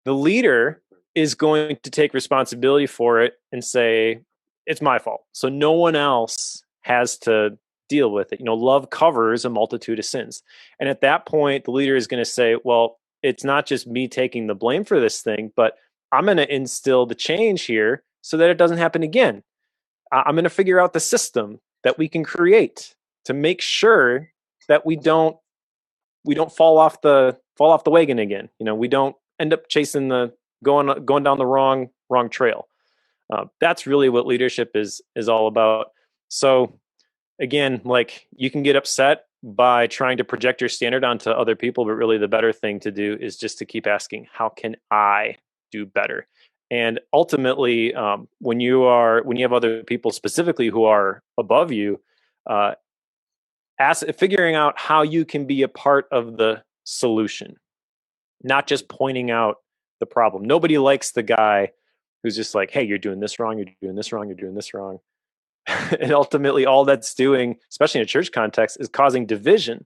Speaker 2: The leader is going to take responsibility for it and say, it's my fault. So no one else has to deal with it. Love covers a multitude of sins. And at that point, the leader is going to say, well, it's not just me taking the blame for this thing, but I'm going to instill the change here so that it doesn't happen again. I'm going to figure out the system that we can create to make sure that we don't fall off the wagon again. We don't end up chasing going down the wrong trail. That's really what leadership is all about. So again, like, you can get upset by trying to project your standard onto other people, but really the better thing to do is just to keep asking, how can I do better? And ultimately, when you have other people specifically who are above you, figuring out how you can be a part of the solution, not just pointing out the problem. Nobody likes the guy who's just like, hey, you're doing this wrong, you're doing this wrong, you're doing this wrong. And ultimately, all that's doing, especially in a church context, is causing division.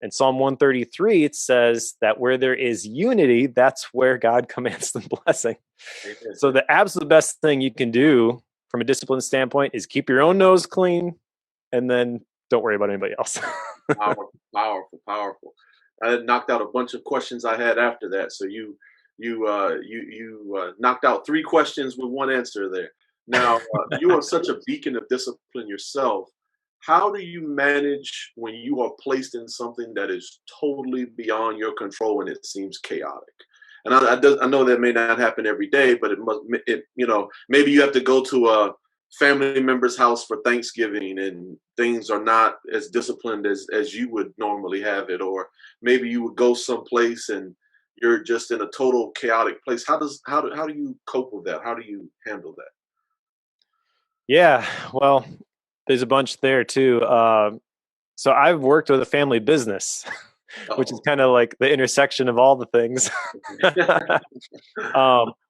Speaker 2: In Psalm 133, it says that where there is unity, that's where God commands the blessing. So the absolute best thing you can do from a discipline standpoint is keep your own nose clean, and then don't worry about anybody else.
Speaker 1: Powerful. I knocked out a bunch of questions I had after that. So you knocked out 3 questions with one answer there. Now, you are such a beacon of discipline yourself. How do you manage when you are placed in something that is totally beyond your control and it seems chaotic? And I know that may not happen every day, but maybe you have to go to a family member's house for Thanksgiving and things are not as disciplined as you would normally have it, or maybe you would go someplace and you're just in a total chaotic place. How do you cope with that? How do you handle that?
Speaker 2: Yeah, well, there's a bunch there too. So I've worked with a family business, which is kind of like the intersection of all the things.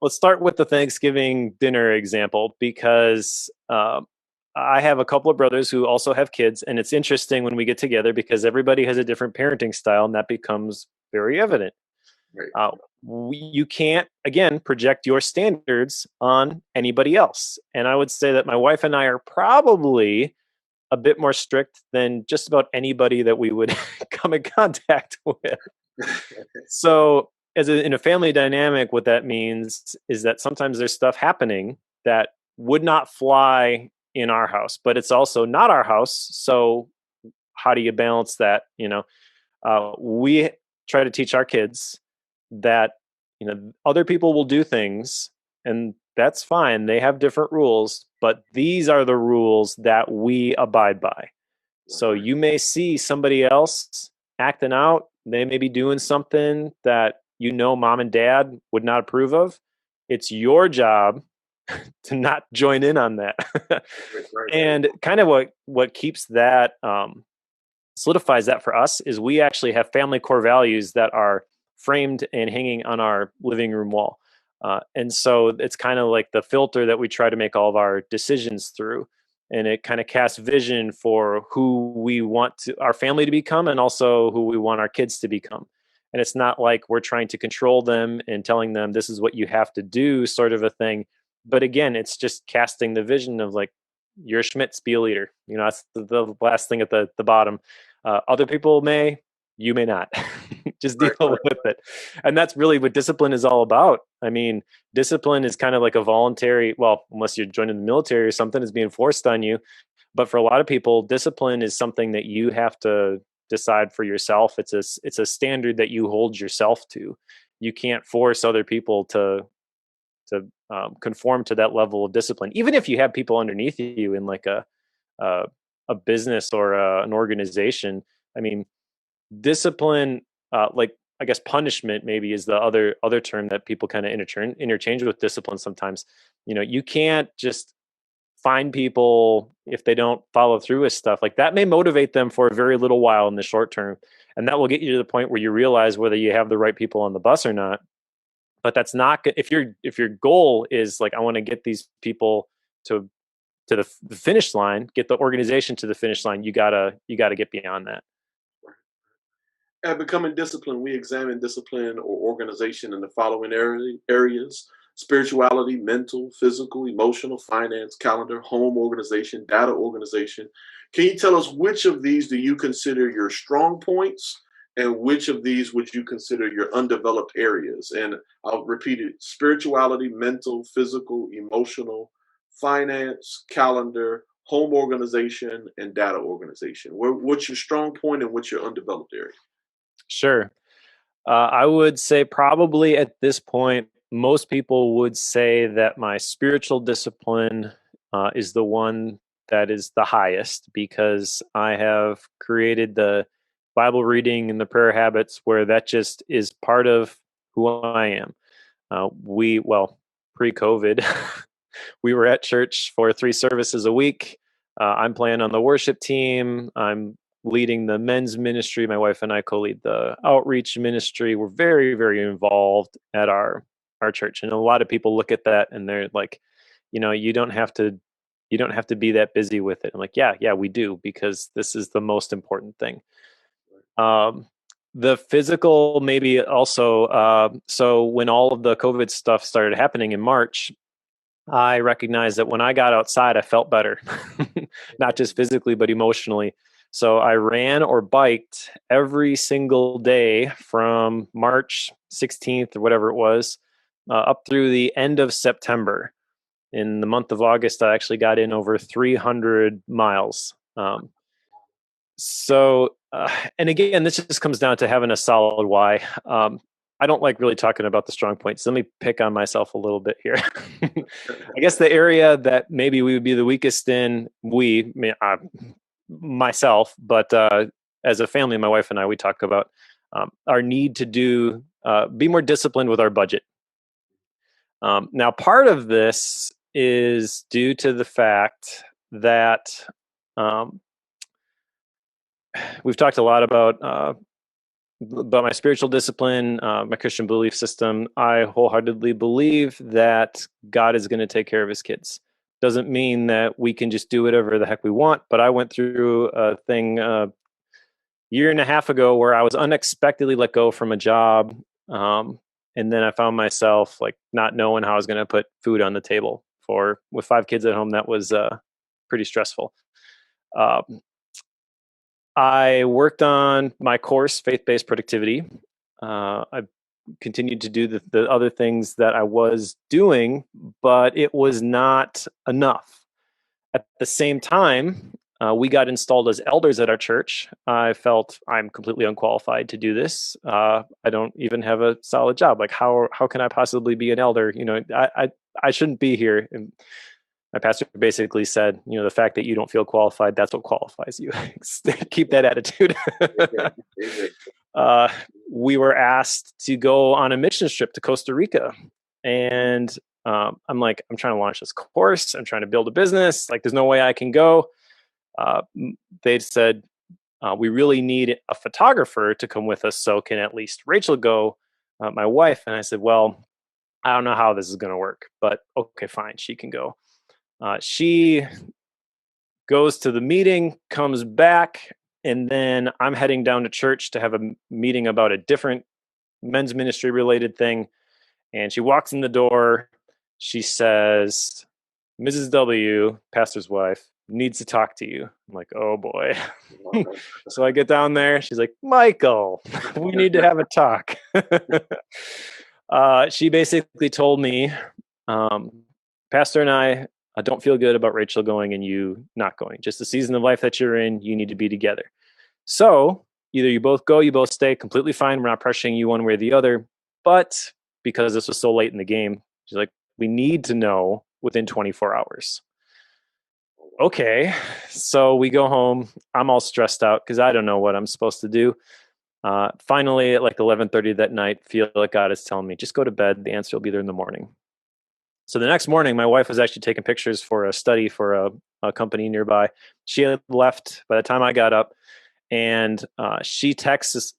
Speaker 2: Let's start with the Thanksgiving dinner example, because I have a couple of brothers who also have kids, and it's interesting when we get together because everybody has a different parenting style, and that becomes very evident.
Speaker 1: Right.
Speaker 2: You can't, again, project your standards on anybody else. And I would say that my wife and I are probably a bit more strict than just about anybody that we would come in contact with. So in a family dynamic, what that means is that sometimes there's stuff happening that would not fly in our house, but it's also not our house. So how do you balance that? We try to teach our kids that other people will do things, and that's fine. They have different rules, but these are the rules that we abide by. So you may see somebody else acting out. They may be doing something that mom and dad would not approve of. It's your job to not join in on that. And kind of what keeps that solidifies that for us is we actually have family core values that are framed and hanging on our living room wall. And so it's kind of like the filter that we try to make all of our decisions through. And it kind of casts vision for who we want our family to become, and also who we want our kids to become. And it's not like we're trying to control them and telling them this is what you have to do, sort of a thing. But again, it's just casting the vision of like, you're Schmitz, be a leader. That's the last thing at the bottom. Other people you may not. Just deal with it. And that's really what discipline is all about. I mean, discipline is kind of like a voluntary, well, unless you're joining the military or something, is being forced on you. But for a lot of people, discipline is something that you have to decide for yourself. It's a standard that you hold yourself to. You can't force other people to conform to that level of discipline. Even if you have people underneath you in like a business or an organization. I mean, discipline, like I guess punishment maybe is the other term that people kind of interchange with discipline sometimes. You can't just find people if they don't follow through with stuff. Like that may motivate them for a very little while in the short term. And that will get you to the point where you realize whether you have the right people on the bus or not. But that's not good. If your goal is like, I want to get these people to the finish line, get the organization to the finish line, you gotta get beyond that.
Speaker 1: At Becoming Disciplined, we examine discipline or organization in the following areas: spirituality, mental, physical, emotional, finance, calendar, home organization, data organization. Can you tell us which of these do you consider your strong points and which of these would you consider your undeveloped areas? And I'll repeat it: spirituality, mental, physical, emotional, finance, calendar, home organization, and data organization. What's your strong point and what's your undeveloped area?
Speaker 2: Sure. I would say probably at this point, most people would say that my spiritual discipline is the one that is the highest, because I have created the Bible reading and the prayer habits where that just is part of who I am. Pre-COVID, we were at church for 3 services a week. I'm playing on the worship team. I'm leading the men's ministry. My wife and I co-lead the outreach ministry. We're very, very involved at our church. And a lot of people look at that and they're like, you don't have to be that busy with it. I'm like, yeah, we do, because this is the most important thing. The physical, maybe also. So when all of the COVID stuff started happening in March, I recognized that when I got outside, I felt better, not just physically, but emotionally. So I ran or biked every single day from March 16th or whatever it was, up through the end of September. In the month of August, I actually got in over 300 miles. And again, this just comes down to having a solid why. I don't like really talking about the strong points. Let me pick on myself a little bit here. I guess the area that maybe we would be the weakest in, myself, but as a family, my wife and I, we talk about our need to be more disciplined with our budget. Now, part of this is due to the fact that we've talked a lot about my spiritual discipline, my Christian belief system. I wholeheartedly believe that God is going to take care of his kids. Doesn't mean that we can just do whatever the heck we want, but I went through a thing a year and a half ago where I was unexpectedly let go from a job. And then I found myself like not knowing how I was going to put food on the table with 5 kids at home. That was pretty stressful. I worked on my course, Faith-Based Productivity. I continued to do the other things that I was doing, but it was not enough. At the same time, we got installed as elders at our church. I felt I'm completely unqualified to do this. I don't even have a solid job. Like how can I possibly be an elder? I shouldn't be here. And my pastor basically said, the fact that you don't feel qualified, that's what qualifies you. Keep that attitude. We were asked to go on a mission trip to Costa Rica. And I'm like, I'm trying to launch this course. I'm trying to build a business. Like, there's no way I can go. They said, we really need a photographer to come with us. So can at least Rachel go, my wife? And I said, well, I don't know how this is going to work, but okay, fine. She can go. She goes to the meeting, comes back, and then I'm heading down to church to have a meeting about a different men's ministry related thing. And she walks in the door. She says, Mrs. W, pastor's wife, needs to talk to you. I'm like, oh boy. So I get down there. She's like, Michael, we need to have a talk. She basically told me, Pastor and I don't feel good about Rachel going and you not going. Just the season of life that you're in, you need to be together. So either you both go, you both stay, completely fine. We're not pressuring you one way or the other. But because this was so late in the game, she's like, we need to know within 24 hours. Okay. So we go home. I'm all stressed out because I don't know what I'm supposed to do. Finally, at like 11:30 that night, feel like God is telling me, just go to bed. The answer will be there in the morning. So the next morning, my wife was actually taking pictures for a study for a company nearby. She had left by the time I got up, and she texts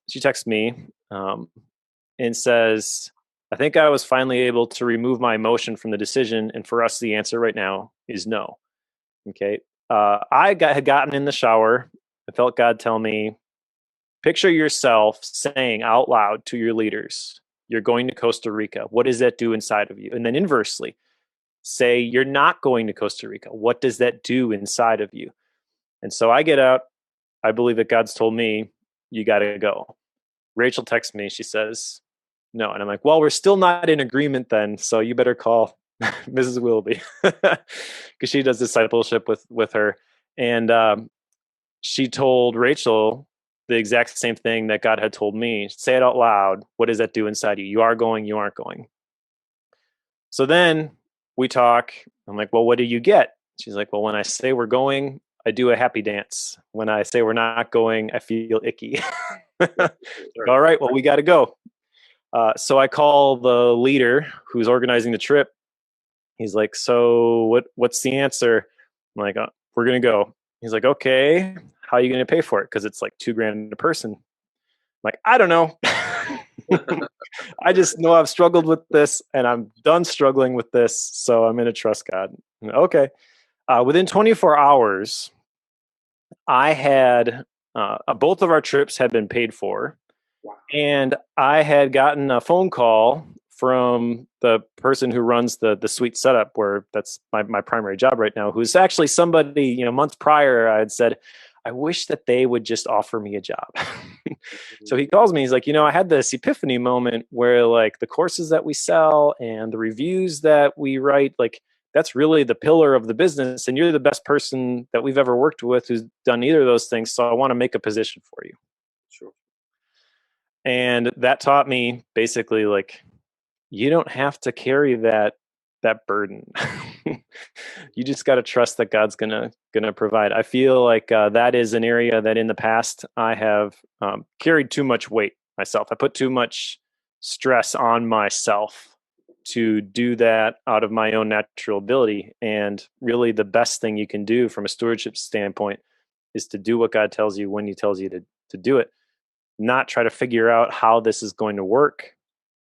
Speaker 2: me and says, "I think I was finally able to remove my emotion from the decision, and for us, the answer right now is no." Okay, had gotten in the shower. I felt God tell me, "Picture yourself saying out loud to your leaders, 'You're going to Costa Rica.' What does that do inside of you?" And then inversely, say, "You're not going to Costa Rica. What does that do inside of you?" And so I get out. I believe that God's told me, "You got to go." Rachel texts me. She says, "No." And I'm like, "Well, we're still not in agreement then. So you better call Mrs. Willoughby," because she does discipleship with her. And she told Rachel the exact same thing that God had told me. Say it out loud. What does that do inside you? You are going, you aren't going. So then we talk. I'm like, "Well, what do you get?" She's like, "Well, when I say we're going, I do a happy dance. When I say we're not going, I feel icky." All right, well, we got to go. So I call the leader who's organizing the trip. He's like, "So what's the answer?" I'm like, "We're going to go." He's like, "Okay, how are you going to pay for it? Because it's like $2,000 a person." I'm like, "I don't know." I just know I've struggled with this and I'm done struggling with this. So I'm going to trust God. Okay. Within 24 hours, I had both of our trips had been paid for.
Speaker 1: Wow.
Speaker 2: And I had gotten a phone call from the person who runs the suite setup, where that's my primary job right now, who's actually somebody, months prior, I had said, "I wish that they would just offer me a job." So he calls me. He's like, "I had this epiphany moment where like the courses that we sell and the reviews that we write, like that's really the pillar of the business. And you're the best person that we've ever worked with who's done either of those things. So I want to make a position for you."
Speaker 1: Sure.
Speaker 2: And that taught me basically like, you don't have to carry that burden. You just got to trust that God's gonna provide. I feel like that is an area that in the past I have carried too much weight myself. I put too much stress on myself to do that out of my own natural ability. And really, the best thing you can do from a stewardship standpoint is to do what God tells you when He tells you to do it. Not try to figure out how this is going to work,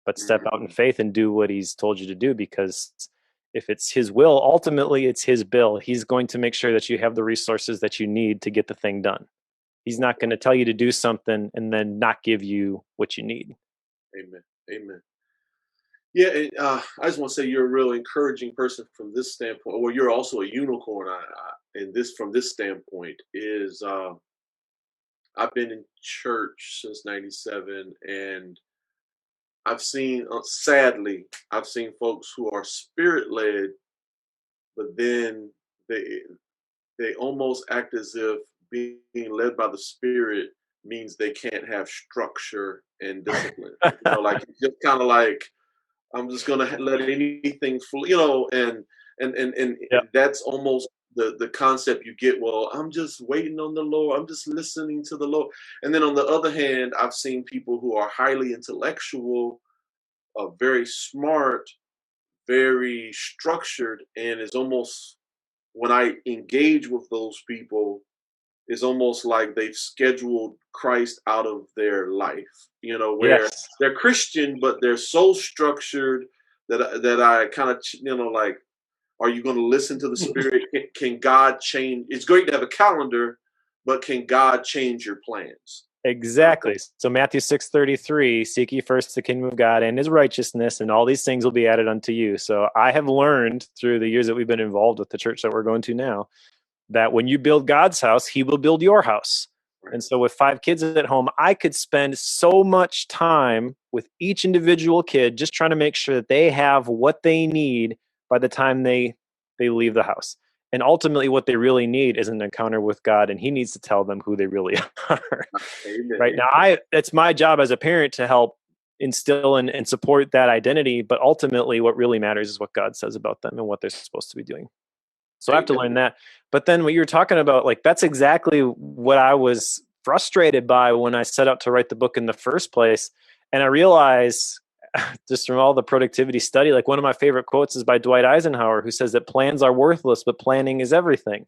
Speaker 2: but step out in faith and do what He's told you to do, because if it's His will, ultimately it's His bill. He's going to make sure that you have the resources that you need to get the thing done. He's not going to tell you to do something and then not give you what you need.
Speaker 1: Amen. Amen. Yeah, and, I just want to say you're a real encouraging person from this standpoint. Well, you're also a unicorn. And this from this standpoint is I've been in church since '97, and I've seen, sadly, I've seen folks who are spirit led, but then they they almost act as if being led by the spirit means they can't have structure and discipline. Like it's just kind of like I'm just gonna let anything flow, and
Speaker 2: Yeah,
Speaker 1: that's almost the concept you get. Well, I'm just waiting on the Lord. I'm just listening to the Lord. And then on the other hand, I've seen people who are highly intellectual, very smart, very structured, and it's almost when I engage with those people, it's almost like they've scheduled Christ out of their life, where
Speaker 2: yes,
Speaker 1: they're Christian, but they're so structured that I kind of, like, are you going to listen to the Spirit? Can God change? It's great to have a calendar, but can God change your plans?
Speaker 2: exactly. So Matthew 6:33, seek ye first the kingdom of God and His righteousness, and all these things will be added unto you. So I have learned through the years that we've been involved with the church that we're going to now, that when you build God's house, He will build your house.
Speaker 1: Right.
Speaker 2: And so with 5 kids at home, I could spend so much time with each individual kid just trying to make sure that they have what they need by the time they leave the house. And ultimately what they really need is an encounter with God, and He needs to tell them who they really are. Right
Speaker 1: Amen.
Speaker 2: now, it's my job as a parent to help instill and support that identity, but ultimately what really matters is what God says about them and what they're supposed to be doing. So I have to
Speaker 1: Amen.
Speaker 2: learn that. But then what you were talking about, like that's exactly what I was frustrated by when I set out to write the book in the first place. And I realized just from all the productivity study, like one of my favorite quotes is by Dwight Eisenhower, who says that plans are worthless, but planning is everything.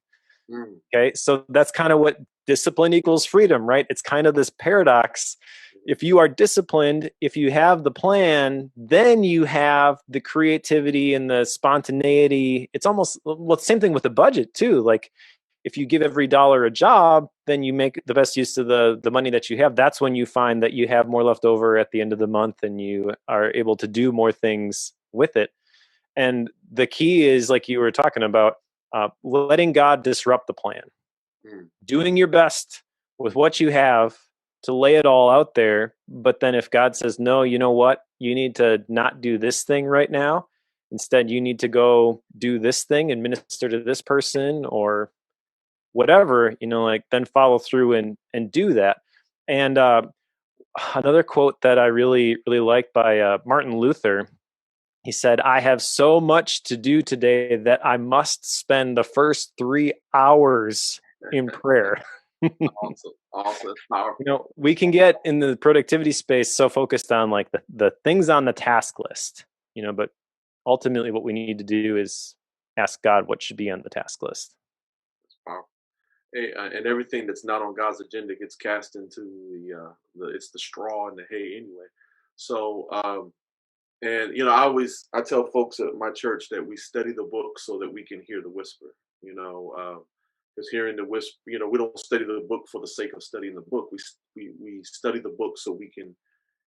Speaker 2: Okay, so that's kind of what discipline equals freedom, right? It's kind of this paradox. If you are disciplined, if you have the plan, then you have the creativity and the spontaneity. It's almost, well, same thing with the budget too. Like if you give every dollar a job, then you make the best use of the money that you have. That's when you find that you have more left over at the end of the month and you are able to do more things with it. And the key is, like you were talking about, letting God disrupt the plan, doing your best with what you have to lay it all out there. But then if God says, no, you know what, you need to not do this thing right now. Instead, you need to go do this thing and minister to this person or whatever, like then follow through and do that. And another quote that I really, really like by Martin Luther, he said, I have so much to do today that I must spend the first 3 hours in prayer.
Speaker 1: Awesome. Powerful.
Speaker 2: We can get in the productivity space so focused on like the things on the task list, but ultimately what we need to do is ask God what should be on the task list.
Speaker 1: That's powerful. Hey, and everything that's not on God's agenda gets cast into it's the straw and the hay anyway. So, and I tell folks at my church that we study the book so that we can hear the whisper. Because hearing the whisper, we don't study the book for the sake of studying the book. We study the book so we can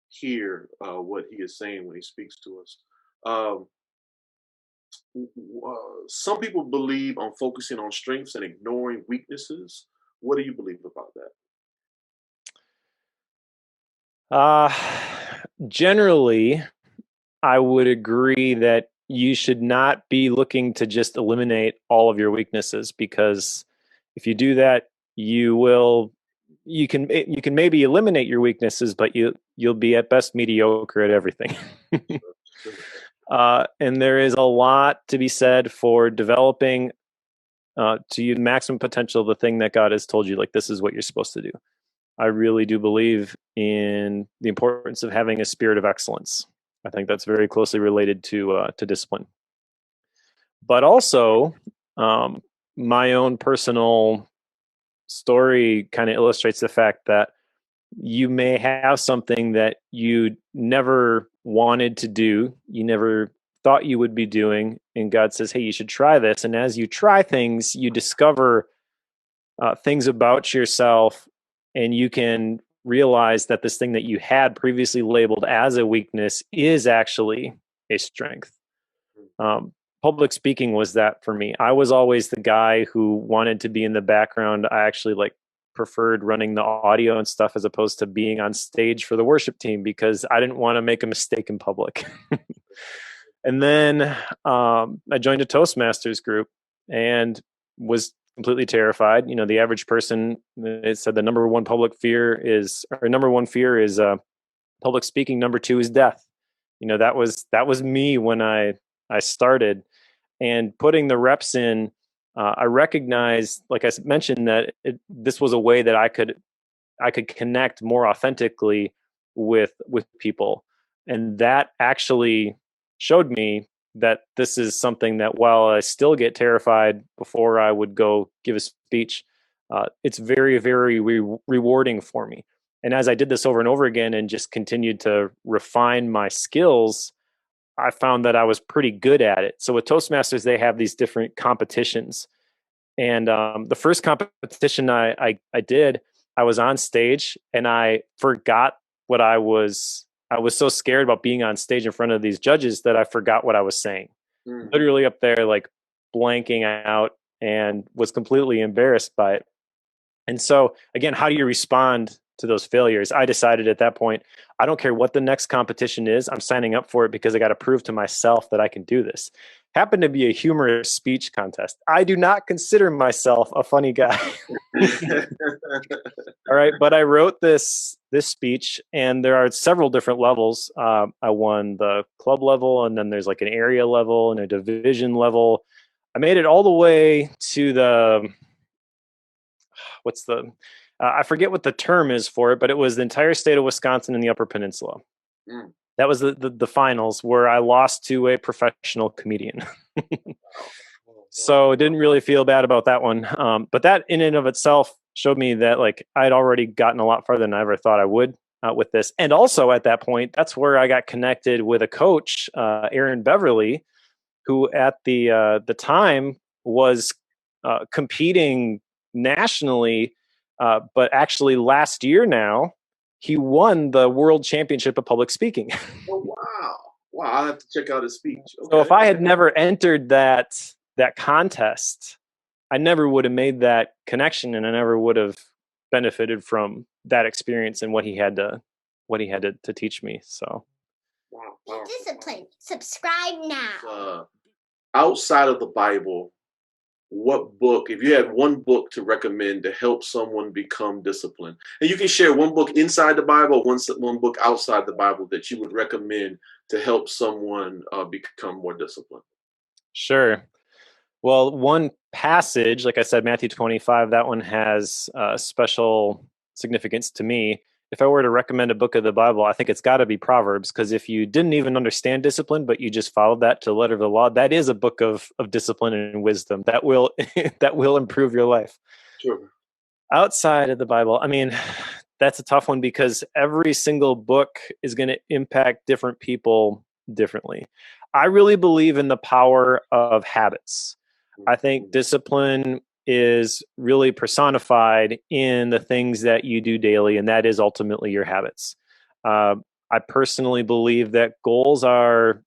Speaker 1: hear what he is saying when he speaks to us. Some people believe on focusing on strengths and ignoring weaknesses. What do you believe about
Speaker 2: that? Generally, I would agree that you should not be looking to just eliminate all of your weaknesses, because if you do that, you can maybe eliminate your weaknesses, but you'll be at best mediocre at everything. And there is a lot to be said for developing to your maximum potential the thing that God has told you, like this is what you're supposed to do. I really do believe in the importance of having a spirit of excellence. I think that's very closely related to discipline. But also, my own personal story kind of illustrates the fact that you may have something that you never wanted to do, you never thought you would be doing, and God says, hey, you should try this. And as you try things, you discover things about yourself, and you can realize that this thing that you had previously labeled as a weakness is actually a strength. Public speaking was that for me. I was always the guy who wanted to be in the background. I actually preferred running the audio and stuff as opposed to being on stage for the worship team, because I didn't want to make a mistake in public. And then I joined a Toastmasters group and was completely terrified. The average person, it said the number one fear is public speaking. Number 2 is death. That was me when I started, and putting the reps in. I recognized, like I mentioned, that this was a way that I could connect more authentically with people, and that actually showed me that this is something that, while I still get terrified before I would go give a speech, it's very, very rewarding for me. And as I did this over and over again and just continued to refine my skills, I found that I was pretty good at it. So with Toastmasters, they have these different competitions. And the first competition I did, I was on stage and I forgot what I was so scared about being on stage in front of these judges that I forgot what I was saying. Literally up there, blanking out, and was completely embarrassed by it. And so again, how do you respond to those failures? I decided at that point, I don't care what the next competition is. I'm signing up for it because I got to prove to myself that I can do this. Happened to be a humorous speech contest. I do not consider myself a funny guy. All right, but I wrote this speech, and there are several different levels. I won the club level, and then there's an area level and a division level. I made it all the way to the I forget what the term is for it, but it was the entire state of Wisconsin and the Upper Peninsula. That was the finals where I lost to a professional comedian. So didn't really feel bad about that one. But that in and of itself showed me that like I'd already gotten a lot farther than I ever thought I would with this. And also at that point, that's where I got connected with a coach, Aaron Beverly, who at the time was competing nationally, but actually last year now, he won the World Championship of Public Speaking.
Speaker 1: Oh, wow. Wow, I'll have to check out his speech. Okay.
Speaker 2: So if I had never entered that contest, I never would have made that connection, and I never would have benefited from that experience and what he had to teach me. So
Speaker 1: Wow.
Speaker 3: Discipline. Subscribe now.
Speaker 1: Outside of the Bible, what book, if you had one book to recommend to help someone become disciplined, and you can share one book inside the Bible, one book outside the Bible that you would recommend to help someone become more disciplined?
Speaker 2: Sure. Well, one passage, like I said, Matthew 25, that one has special significance to me. If I were to recommend a book of the Bible, I think it's got to be Proverbs, because if you didn't even understand discipline, but you just followed that to the letter of the law, that is a book of discipline and wisdom that will that will improve your life.
Speaker 1: Sure.
Speaker 2: Outside of the Bible, I mean, that's a tough one because every single book is going to impact different people differently. I really believe in the power of habits. I think discipline is really personified in the things that you do daily, and that is ultimately your habits. I personally believe that goals are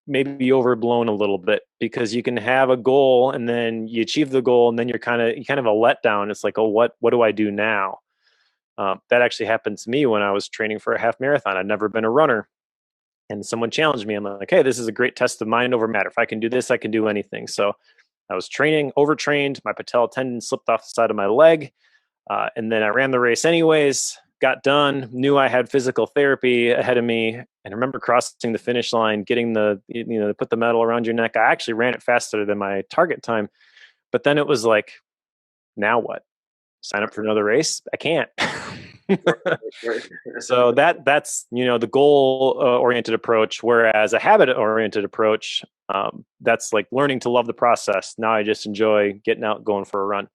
Speaker 2: maybe overblown a little bit, because you can have a goal and then you achieve the goal and then you're kind of a letdown. It's like, oh, what do I do now? That actually happened to me when I was training for a half marathon. I'd never been a runner, and someone challenged me. I'm like, hey, this is a great test of mind over matter. If I can do this, I can do anything. So I was training, overtrained. My patella tendon slipped off the side of my leg. And then I ran the race anyways, got done, knew I had physical therapy ahead of me. And I remember crossing the finish line, getting they put the medal around your neck. I actually ran it faster than my target time. But then it was like, now what? Sign up for another race? I can't. So that's the goal oriented approach, whereas a habit oriented approach, that's like learning to love the process. Now I just enjoy getting out, going for a run.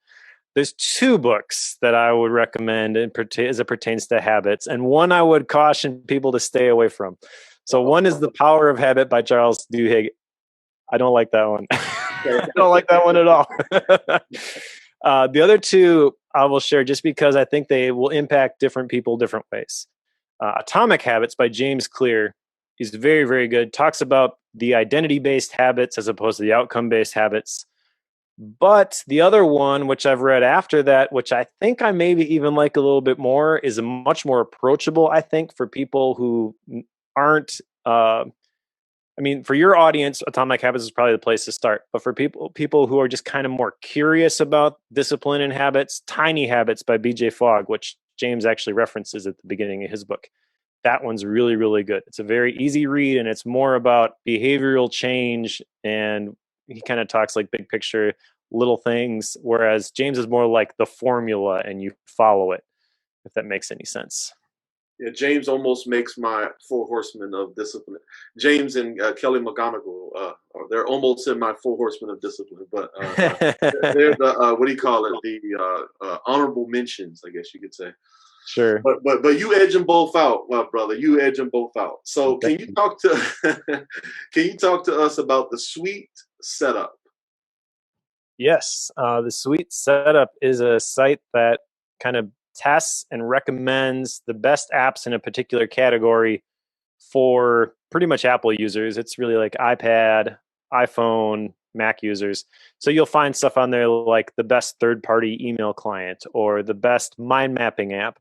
Speaker 2: There's two books that I would recommend as it pertains to habits, and one I would caution people to stay away from. So one is The Power of Habit by Charles Duhigg. I don't like that one. I don't like that one at all. The other two I will share just because I think they will impact different people different ways. Atomic Habits by James Clear is very, very good. Talks about the identity-based habits as opposed to the outcome-based habits. But the other one, which I've read after that, which I think I maybe even like a little bit more, is a much more approachable, I think, for people who aren't for your audience, Atomic Habits is probably the place to start. But for people who are just kind of more curious about discipline and habits, Tiny Habits by B.J. Fogg, which James actually references at the beginning of his book. That one's really, really good. It's a very easy read, and it's more about behavioral change, and he kind of talks like big picture, little things, whereas James is more like the formula, and you follow it, if that makes any sense.
Speaker 1: Yeah, James almost makes my four horsemen of discipline. James and Kelly McGonigal, they're almost in my four horsemen of discipline, but they're the what do you call it? The honorable mentions, I guess you could say.
Speaker 2: Sure.
Speaker 1: But you edge them both out, my brother. You edge them both out. So can you talk to us about the Sweet Setup?
Speaker 2: Yes, the Sweet Setup is a site that kind of tests and recommends the best apps in a particular category for pretty much Apple users. It's really like iPad, iPhone, Mac users. So you'll find stuff on there like the best third-party email client or the best mind mapping app.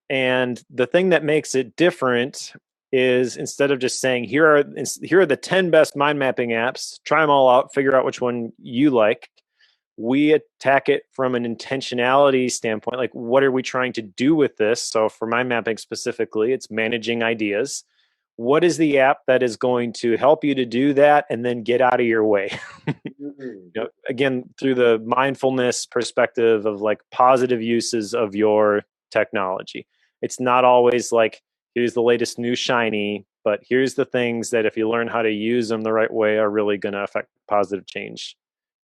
Speaker 2: And the thing that makes it different is instead of just saying, here are the 10 best mind mapping apps, try them all out, figure out which one you like. We attack it from an intentionality standpoint. Like, what are we trying to do with this? So for mind mapping specifically, it's managing ideas. What is the app that is going to help you to do that and then get out of your way? Again, through the mindfulness perspective of like positive uses of your technology. It's not always like, here's the latest new shiny, but here's the things that if you learn how to use them the right way are really going to affect positive change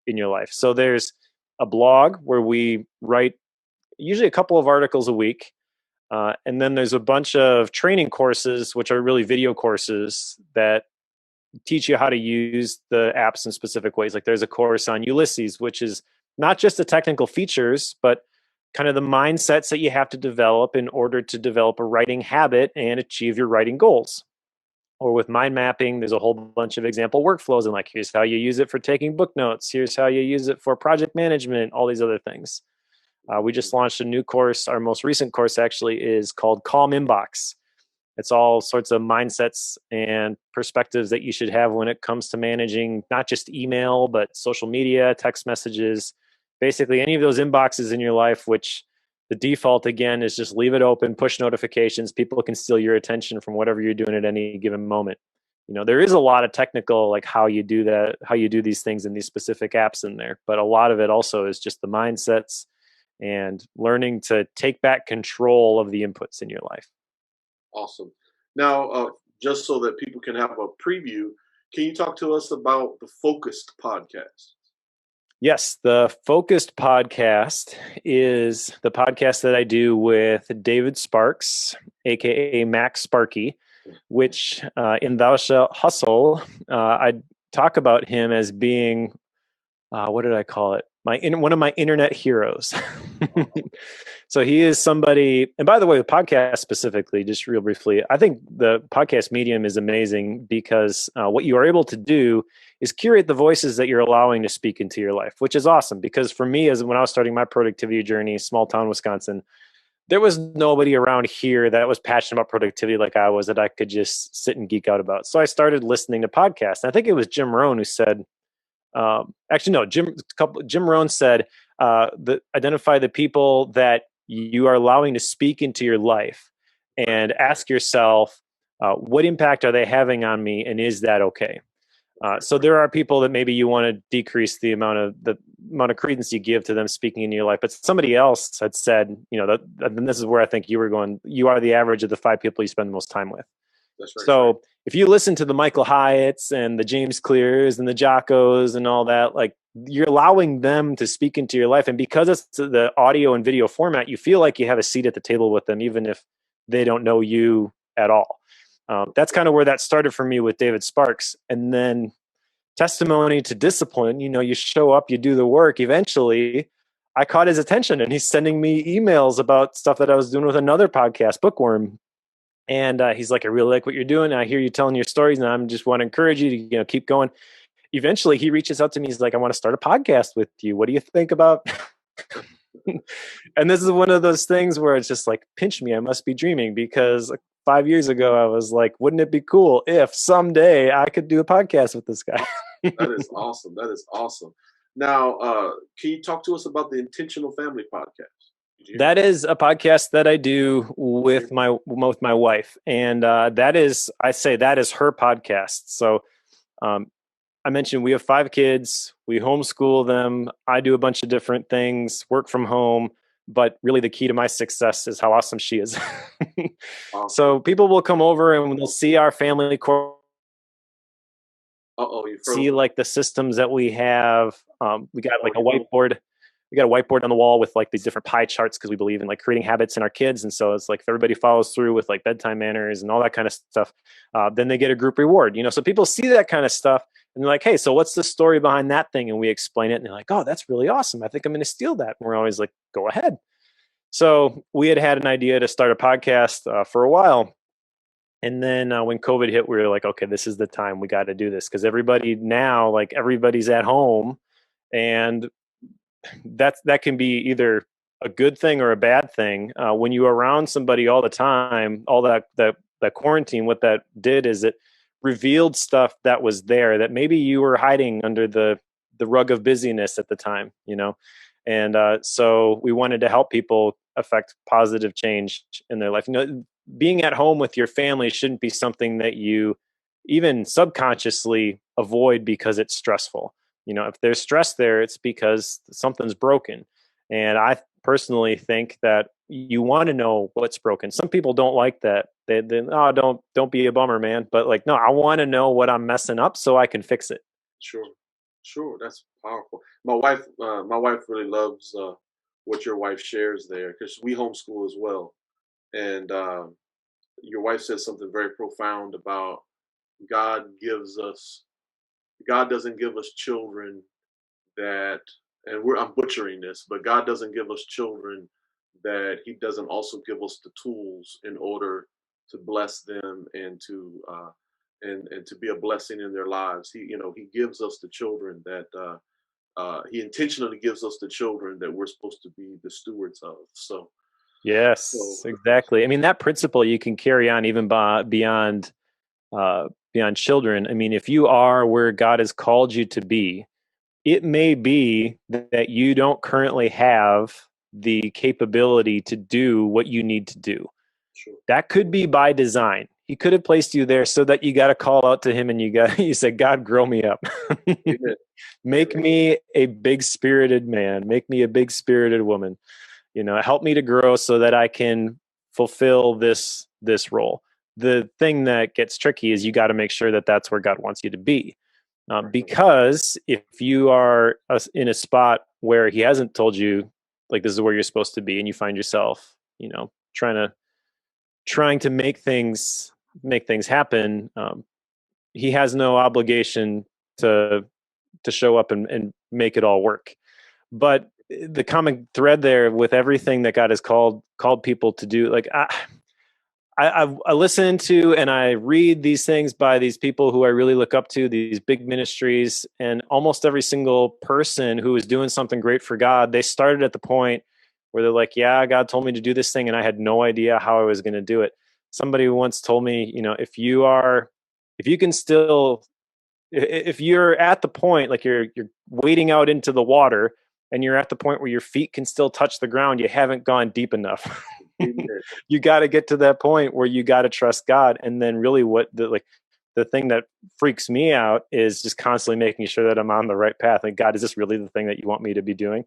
Speaker 2: in your life. So there's a blog where we write usually a couple of articles a week. And then there's a bunch of training courses, which are really video courses that teach you how to use the apps in specific ways. Like there's a course on Ulysses, which is not just the technical features, but kind of the mindsets that you have to develop in order to develop a writing habit and achieve your writing goals. Or with mind mapping, there's a whole bunch of example workflows, and like, here's how you use it for taking book notes. Here's how you use it for project management, all these other things. We just launched a new course. Our most recent course actually is called Calm Inbox. It's all sorts of mindsets and perspectives that you should have when it comes to managing not just email, but social media, text messages, basically any of those inboxes in your life, which the default, again, is just leave it open, push notifications. People can steal your attention from whatever you're doing at any given moment. There is a lot of technical, like how you do that, how you do these things in these specific apps in there. But a lot of it also is just the mindsets and learning to take back control of the inputs in your life.
Speaker 1: Awesome. Now, just so that people can have a preview, can you talk to us about the Focused podcast?
Speaker 2: Yes, the Focused podcast is the podcast that I do with David Sparks, aka Max Sparky, which in Thou Shalt Hustle, I talk about him as being, what did I call it? One of my internet heroes. So he is somebody, and by the way, the podcast specifically, just real briefly, I think the podcast medium is amazing because what you are able to do is curate the voices that you're allowing to speak into your life, which is awesome. Because for me, as when I was starting my productivity journey, small town Wisconsin, there was nobody around here that was passionate about productivity like I was, that I could just sit and geek out about. So I started listening to podcasts. And I think it was Jim Rohn who said, Jim Rohn said, identify the people that you are allowing to speak into your life and ask yourself, what impact are they having on me? And is that okay? So there are people that maybe you want to decrease the amount of credence you give to them speaking in your life. But somebody else had said, and this is where I think you were going, you are the average of the 5 people you spend the most time with.
Speaker 1: That's right.
Speaker 2: So if you listen to the Michael Hyatts and the James Clears and the Jockos and all that, like, you're allowing them to speak into your life. And because it's the audio and video format, you feel like you have a seat at the table with them, even if they don't know you at all. That's kind of where that started for me with David Sparks. And then testimony to discipline, you show up, you do the work. Eventually, I caught his attention and he's sending me emails about stuff that I was doing with another podcast, Bookworm. And he's like, I really like what you're doing. I hear you telling your stories, and I just want to encourage you to keep going. Eventually, he reaches out to me. He's like, I want to start a podcast with you. What do you think about? And this is one of those things where it's just like, pinch me. I must be dreaming, because 5 years ago, I was like, wouldn't it be cool if someday I could do a podcast with this guy?
Speaker 1: That is awesome. That is awesome. Now, can you talk to us about the Intentional Family podcast?
Speaker 2: That is a podcast that I do with my wife, and that is her podcast. So I mentioned we have 5 kids. We homeschool them. I do a bunch of different things, work from home, but really the key to my success is how awesome she is. Awesome. So people will come over and they'll see our family see like the systems that we have. We got like a whiteboard. We got a whiteboard on the wall with like these different pie charts, because we believe in like creating habits in our kids. And so it's like, if everybody follows through with like bedtime manners and all that kind of stuff, then they get a group reward, so people see that kind of stuff and they're like, hey, so what's the story behind that thing? And we explain it and they're like, oh, that's really awesome. I think I'm going to steal that. And we're always like, go ahead. So we had an idea to start a podcast for a while. And then when COVID hit, we were like, okay, this is the time we got to do this, because everybody's at home, and that can be either a good thing or a bad thing. When you're around somebody all the time, all that quarantine, what that did is it revealed stuff that was there that maybe you were hiding under the rug of busyness at the time, And so we wanted to help people affect positive change in their life. Being at home with your family shouldn't be something that you even subconsciously avoid because it's stressful. If there's stress there, it's because something's broken. And I personally think that you want to know what's broken. Some people don't like that don't be a bummer, man. But like, no, I want to know what I'm messing up so I can fix it.
Speaker 1: Sure, that's powerful. My wife really loves what your wife shares there, because we homeschool as well. And your wife said something very profound about God gives us. God doesn't give us children that, and I'm butchering this, but God doesn't give us children that He doesn't also give us the tools in order to bless them and to and to be a blessing in their lives. He gives us the children that He intentionally gives us the children that we're supposed to be the stewards of. So
Speaker 2: Yes, exactly. I mean, that principle you can carry on even beyond children. I mean, if you are where God has called you to be, it may be that you don't currently have the capability to do what you need to do.
Speaker 1: Sure.
Speaker 2: That could be by design. He could have placed you there so that you got to call out to Him and you said, God, grow me up. Make me a big spirited man. Make me a big spirited woman. Help me to grow so that I can fulfill this role. The thing that gets tricky is you got to make sure that that's where God wants you to be. Because if you are in a spot where He hasn't told you, like, this is where you're supposed to be, and you find yourself, trying to make things happen, He has no obligation to show up and make it all work. But the common thread there with everything that God has called people to do, like I listen to and I read these things by these people who I really look up to, these big ministries, and almost every single person who is doing something great for God, they started at the point where they're like, yeah, God told me to do this thing and I had no idea how I was going to do it. Somebody once told me, if you're at the point, like you're wading out into the water and you're at the point where your feet can still touch the ground, you haven't gone deep enough. You got to get to that point where you got to trust God. And then really the thing that freaks me out is just constantly making sure that I'm on the right path. Like, God, is this really the thing that you want me to be doing?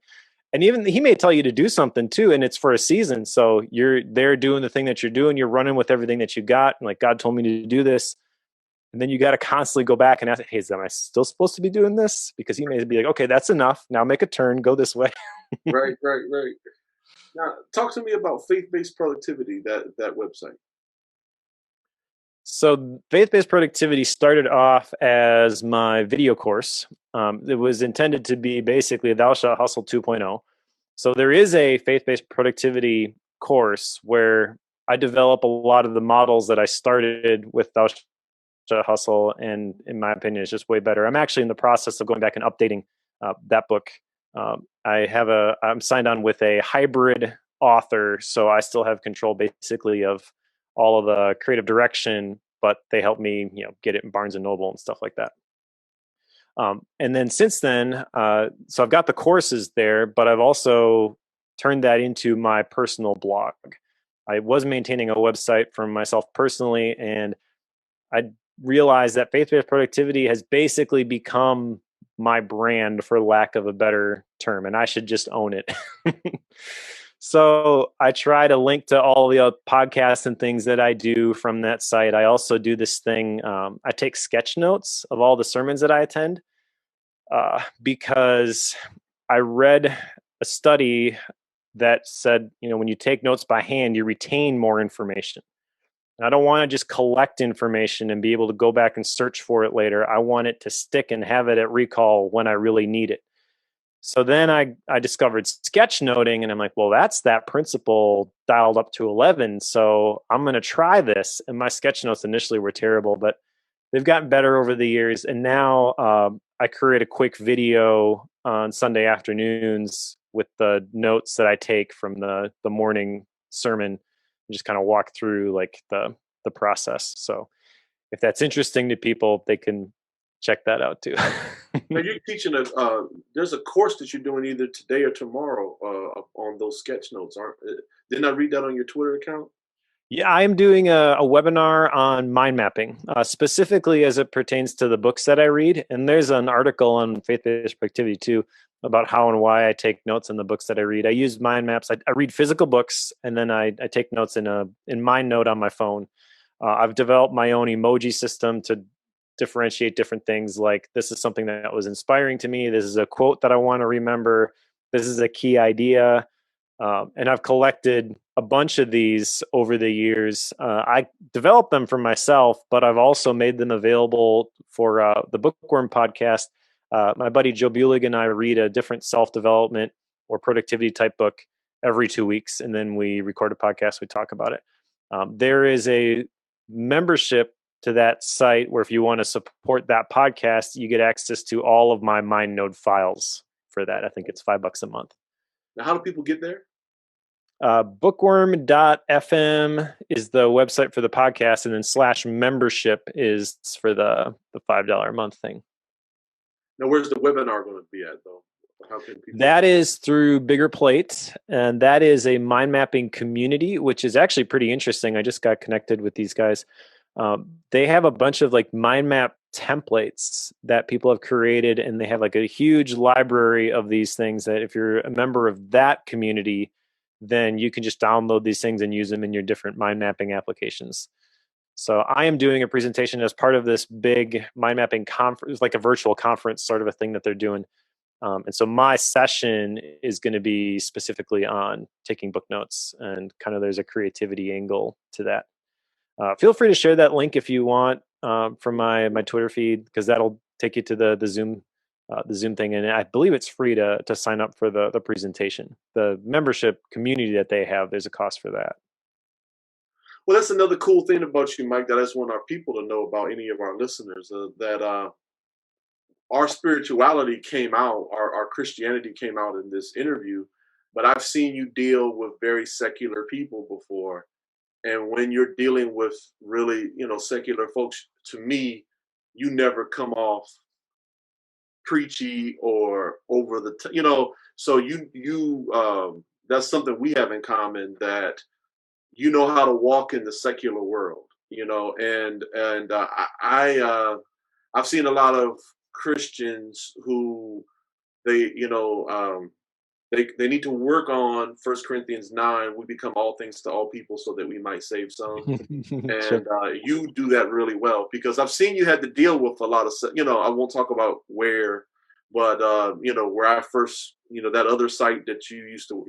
Speaker 2: And even He may tell you to do something too, and it's for a season. So you're there doing the thing that you're doing, you're running with everything that you got. And like, God told me to do this. And then you got to constantly go back and ask, hey, am I still supposed to be doing this? Because He may be like, okay, that's enough. Now make a turn, go this way.
Speaker 1: Right. Now, talk to me about faith-based productivity, that website.
Speaker 2: So faith-based productivity started off as my video course. It was intended to be basically Thou Shalt Hustle 2.0. So there is a faith-based productivity course where I develop a lot of the models that I started with Thou Shalt Hustle, and in my opinion, it's just way better. I'm actually in the process of going back and updating that book. I'm signed on with a hybrid author, so I still have control basically of all of the creative direction, but they help me, get it in Barnes and Noble and stuff like that. And then since then, so I've got the courses there, but I've also turned that into my personal blog. I was maintaining a website for myself personally, and I realized that faith-based productivity has basically become my brand, for lack of a better term, and I should just own it. So I try to link to all the podcasts and things that I do from that site. I also do this thing. I take sketch notes of all the sermons that I attend because I read a study that said, when you take notes by hand, you retain more information. I don't want to just collect information and be able to go back and search for it later. I want it to stick and have it at recall when I really need it. So then I discovered sketchnoting, and I'm like, well, that's that principle dialed up to 11. So I'm going to try this. And my sketch notes initially were terrible, but they've gotten better over the years. And now I create a quick video on Sunday afternoons with the notes that I take from the morning sermon, and just kind of walk through like the process. So if that's interesting to people, they can check that out too.
Speaker 1: Now you're teaching there's a course that you're doing either today or tomorrow on those sketch notes. Didn't I read that on your Twitter account?
Speaker 2: Yeah, I'm doing a webinar on mind mapping, specifically as it pertains to the books that I read. And there's an article on faith-based productivity too about how and why I take notes in the books that I read. I use mind maps. I read physical books, and then I take notes in MindNote on my phone. I've developed my own emoji system to differentiate different things. Like, this is something that was inspiring to me. This is a quote that I want to remember. This is a key idea. And I've collected a bunch of these over the years. I developed them for myself, but I've also made them available for the Bookworm podcast. My buddy Joe Bulig and I read a different self-development or productivity type book every 2 weeks, and then we record a podcast. We talk about it. There is a membership to that site where if you want to support that podcast, you get access to all of my MindNode files for that. I think it's $5 a month.
Speaker 1: Now, how do people get there?
Speaker 2: Bookworm.fm is the website for the podcast, and then /membership is for the $5 a month thing.
Speaker 1: Now, where's the webinar going to be at, though? How can people...
Speaker 2: That is through Bigger Plate, and that is a mind mapping community, which is actually pretty interesting. I just got connected with these guys. They have a bunch of like mind map templates that people have created, and they have like a huge library of these things that if you're a member of that community, then you can just download these things and use them in your different mind mapping applications. So I am doing a presentation as part of this big mind mapping conference, like a virtual conference sort of a thing that they're doing. And so my session is going to be specifically on taking book notes, and kind of there's a creativity angle to that. Feel free to share that link if you want from my Twitter feed, because that'll take you to the Zoom thing, and I believe it's free to sign up for the presentation. The membership community that they have, there's a cost for that.
Speaker 1: Well, that's another cool thing about you, Mike, that I just want our people to know about, any of our listeners, that our spirituality came out, our Christianity came out in this interview, but I've seen you deal with very secular people before. And when you're dealing with really, secular folks, to me, you never come off preachy or over the, so you that's something we have in common, that you know how to walk in the secular world, and I've seen a lot of Christians who they need to work on 1 Corinthians 9. We become all things to all people so that we might save some. And
Speaker 2: Sure.
Speaker 1: You do that really well, because I've seen you had to deal with a lot of, I won't talk about where, but, where I first, that other site that you used to,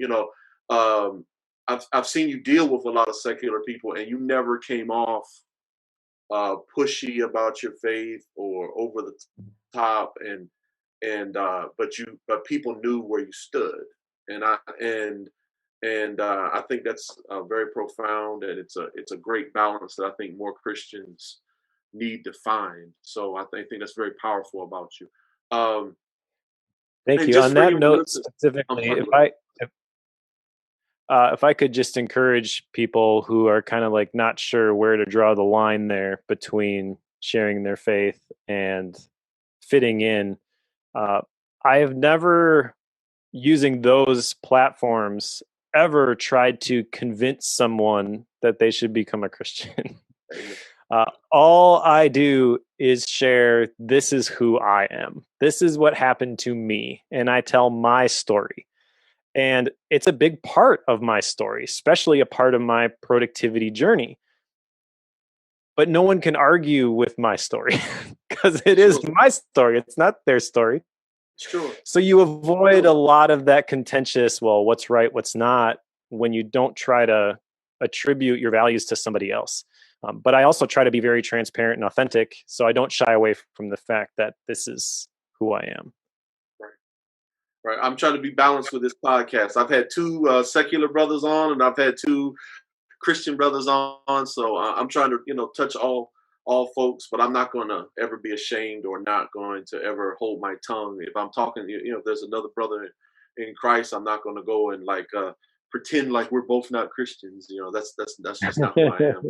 Speaker 1: I've seen you deal with a lot of secular people, and you never came off pushy about your faith or over the top, but people knew where you stood, and I think that's very profound, and it's a great balance that I think more Christians need to find. So I think that's very powerful about you.
Speaker 2: Thank you. On that note specifically, if I could just encourage people who are kind of like not sure where to draw the line there between sharing their faith and fitting in, I have never, using those platforms, ever tried to convince someone that they should become a Christian. All I do is share, this is who I am. This is what happened to me. And I tell my story. And it's a big part of my story, especially a part of my productivity journey. But no one can argue with my story because it is my story. It's not their story.
Speaker 1: Sure.
Speaker 2: So you avoid a lot of that contentious, well, what's right, what's not, when you don't try to attribute your values to somebody else. But I also try to be very transparent and authentic, so I don't shy away from the fact that this is who I am.
Speaker 1: Right. I'm trying to be balanced with this podcast. I've had two secular brothers on, and I've had two Christian brothers on. So I'm trying to, touch all folks, but I'm not going to ever be ashamed or not going to ever hold my tongue. If I'm talking, if there's another brother in Christ, I'm not going to go and pretend like we're both not Christians. That's just not who I am.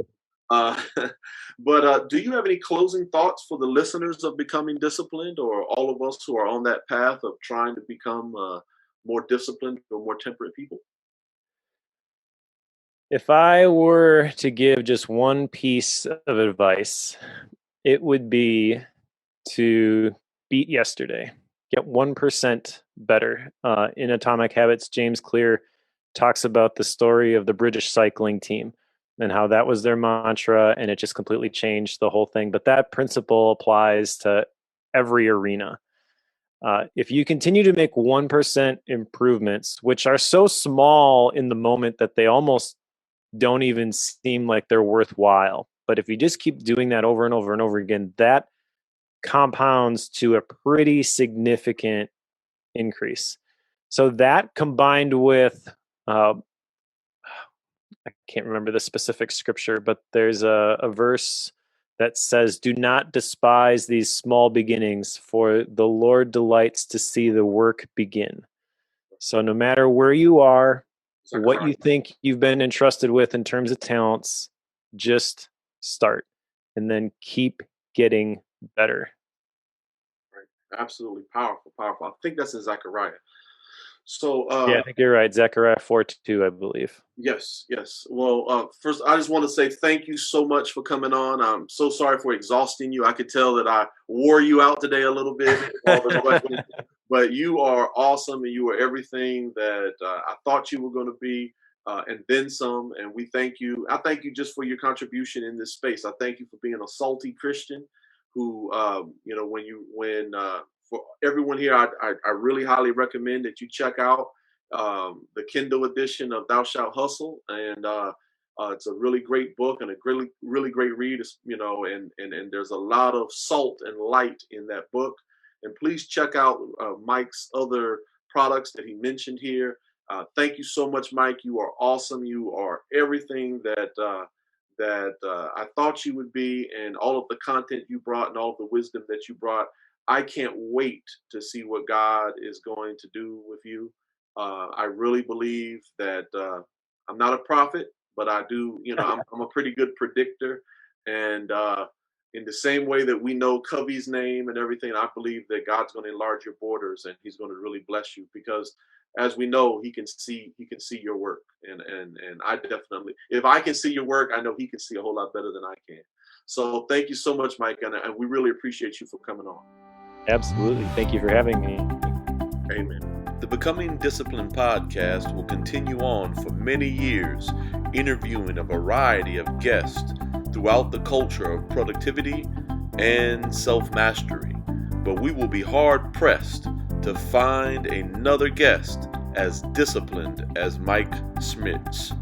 Speaker 1: But do you have any closing thoughts for the listeners of Becoming Disciplined, or all of us who are on that path of trying to become more disciplined or more temperate people?
Speaker 2: If I were to give just one piece of advice, it would be to beat yesterday. Get 1% better. In Atomic Habits, James Clear talks about the story of the British cycling team and how that was their mantra, and it just completely changed the whole thing. But that principle applies to every arena. If you continue to make 1% improvements, which are so small in the moment that they almost don't even seem like they're worthwhile, but if you just keep doing that over and over and over again, that compounds to a pretty significant increase. So that combined with, I can't remember the specific scripture, but there's a verse that says, "Do not despise these small beginnings, for the Lord delights to see the work begin." So no matter where you are, what you think you've been entrusted with in terms of talents, just start and then keep getting better.
Speaker 1: Right. Absolutely powerful. I think that's in Zechariah. So
Speaker 2: yeah, I think you're right. Zechariah 4:2, I believe.
Speaker 1: Yes. Well, first, I just want to say thank you so much for coming on. I'm so sorry for exhausting you. I could tell that I wore you out today a little bit, but you are awesome, and you are everything that I thought you were going to be, and then some. And we thank you. I thank you just for your contribution in this space. I thank you for being a salty Christian who, for everyone here, I really highly recommend that you check out the Kindle edition of Thou Shalt Hustle, and it's a really great book and a really great read. And there's a lot of salt and light in that book. And please check out Mike's other products that he mentioned here. Thank you so much, Mike. You are awesome. You are everything that I thought you would be, and all of the content you brought and all of the wisdom that you brought. I can't wait to see what God is going to do with you. I really believe that I'm not a prophet, but I do, I'm a pretty good predictor. And in the same way that we know Covey's name and everything, I believe that God's going to enlarge your borders and he's going to really bless you, because as we know, he can see your work. And I definitely, if I can see your work, I know he can see a whole lot better than I can. So thank you so much, Mike. And we really appreciate you for coming on.
Speaker 2: Absolutely. Thank you for having me.
Speaker 1: Amen. The Becoming Disciplined podcast will continue on for many years, interviewing a variety of guests throughout the culture of productivity and self-mastery. But we will be hard-pressed to find another guest as disciplined as Mike Schmitz.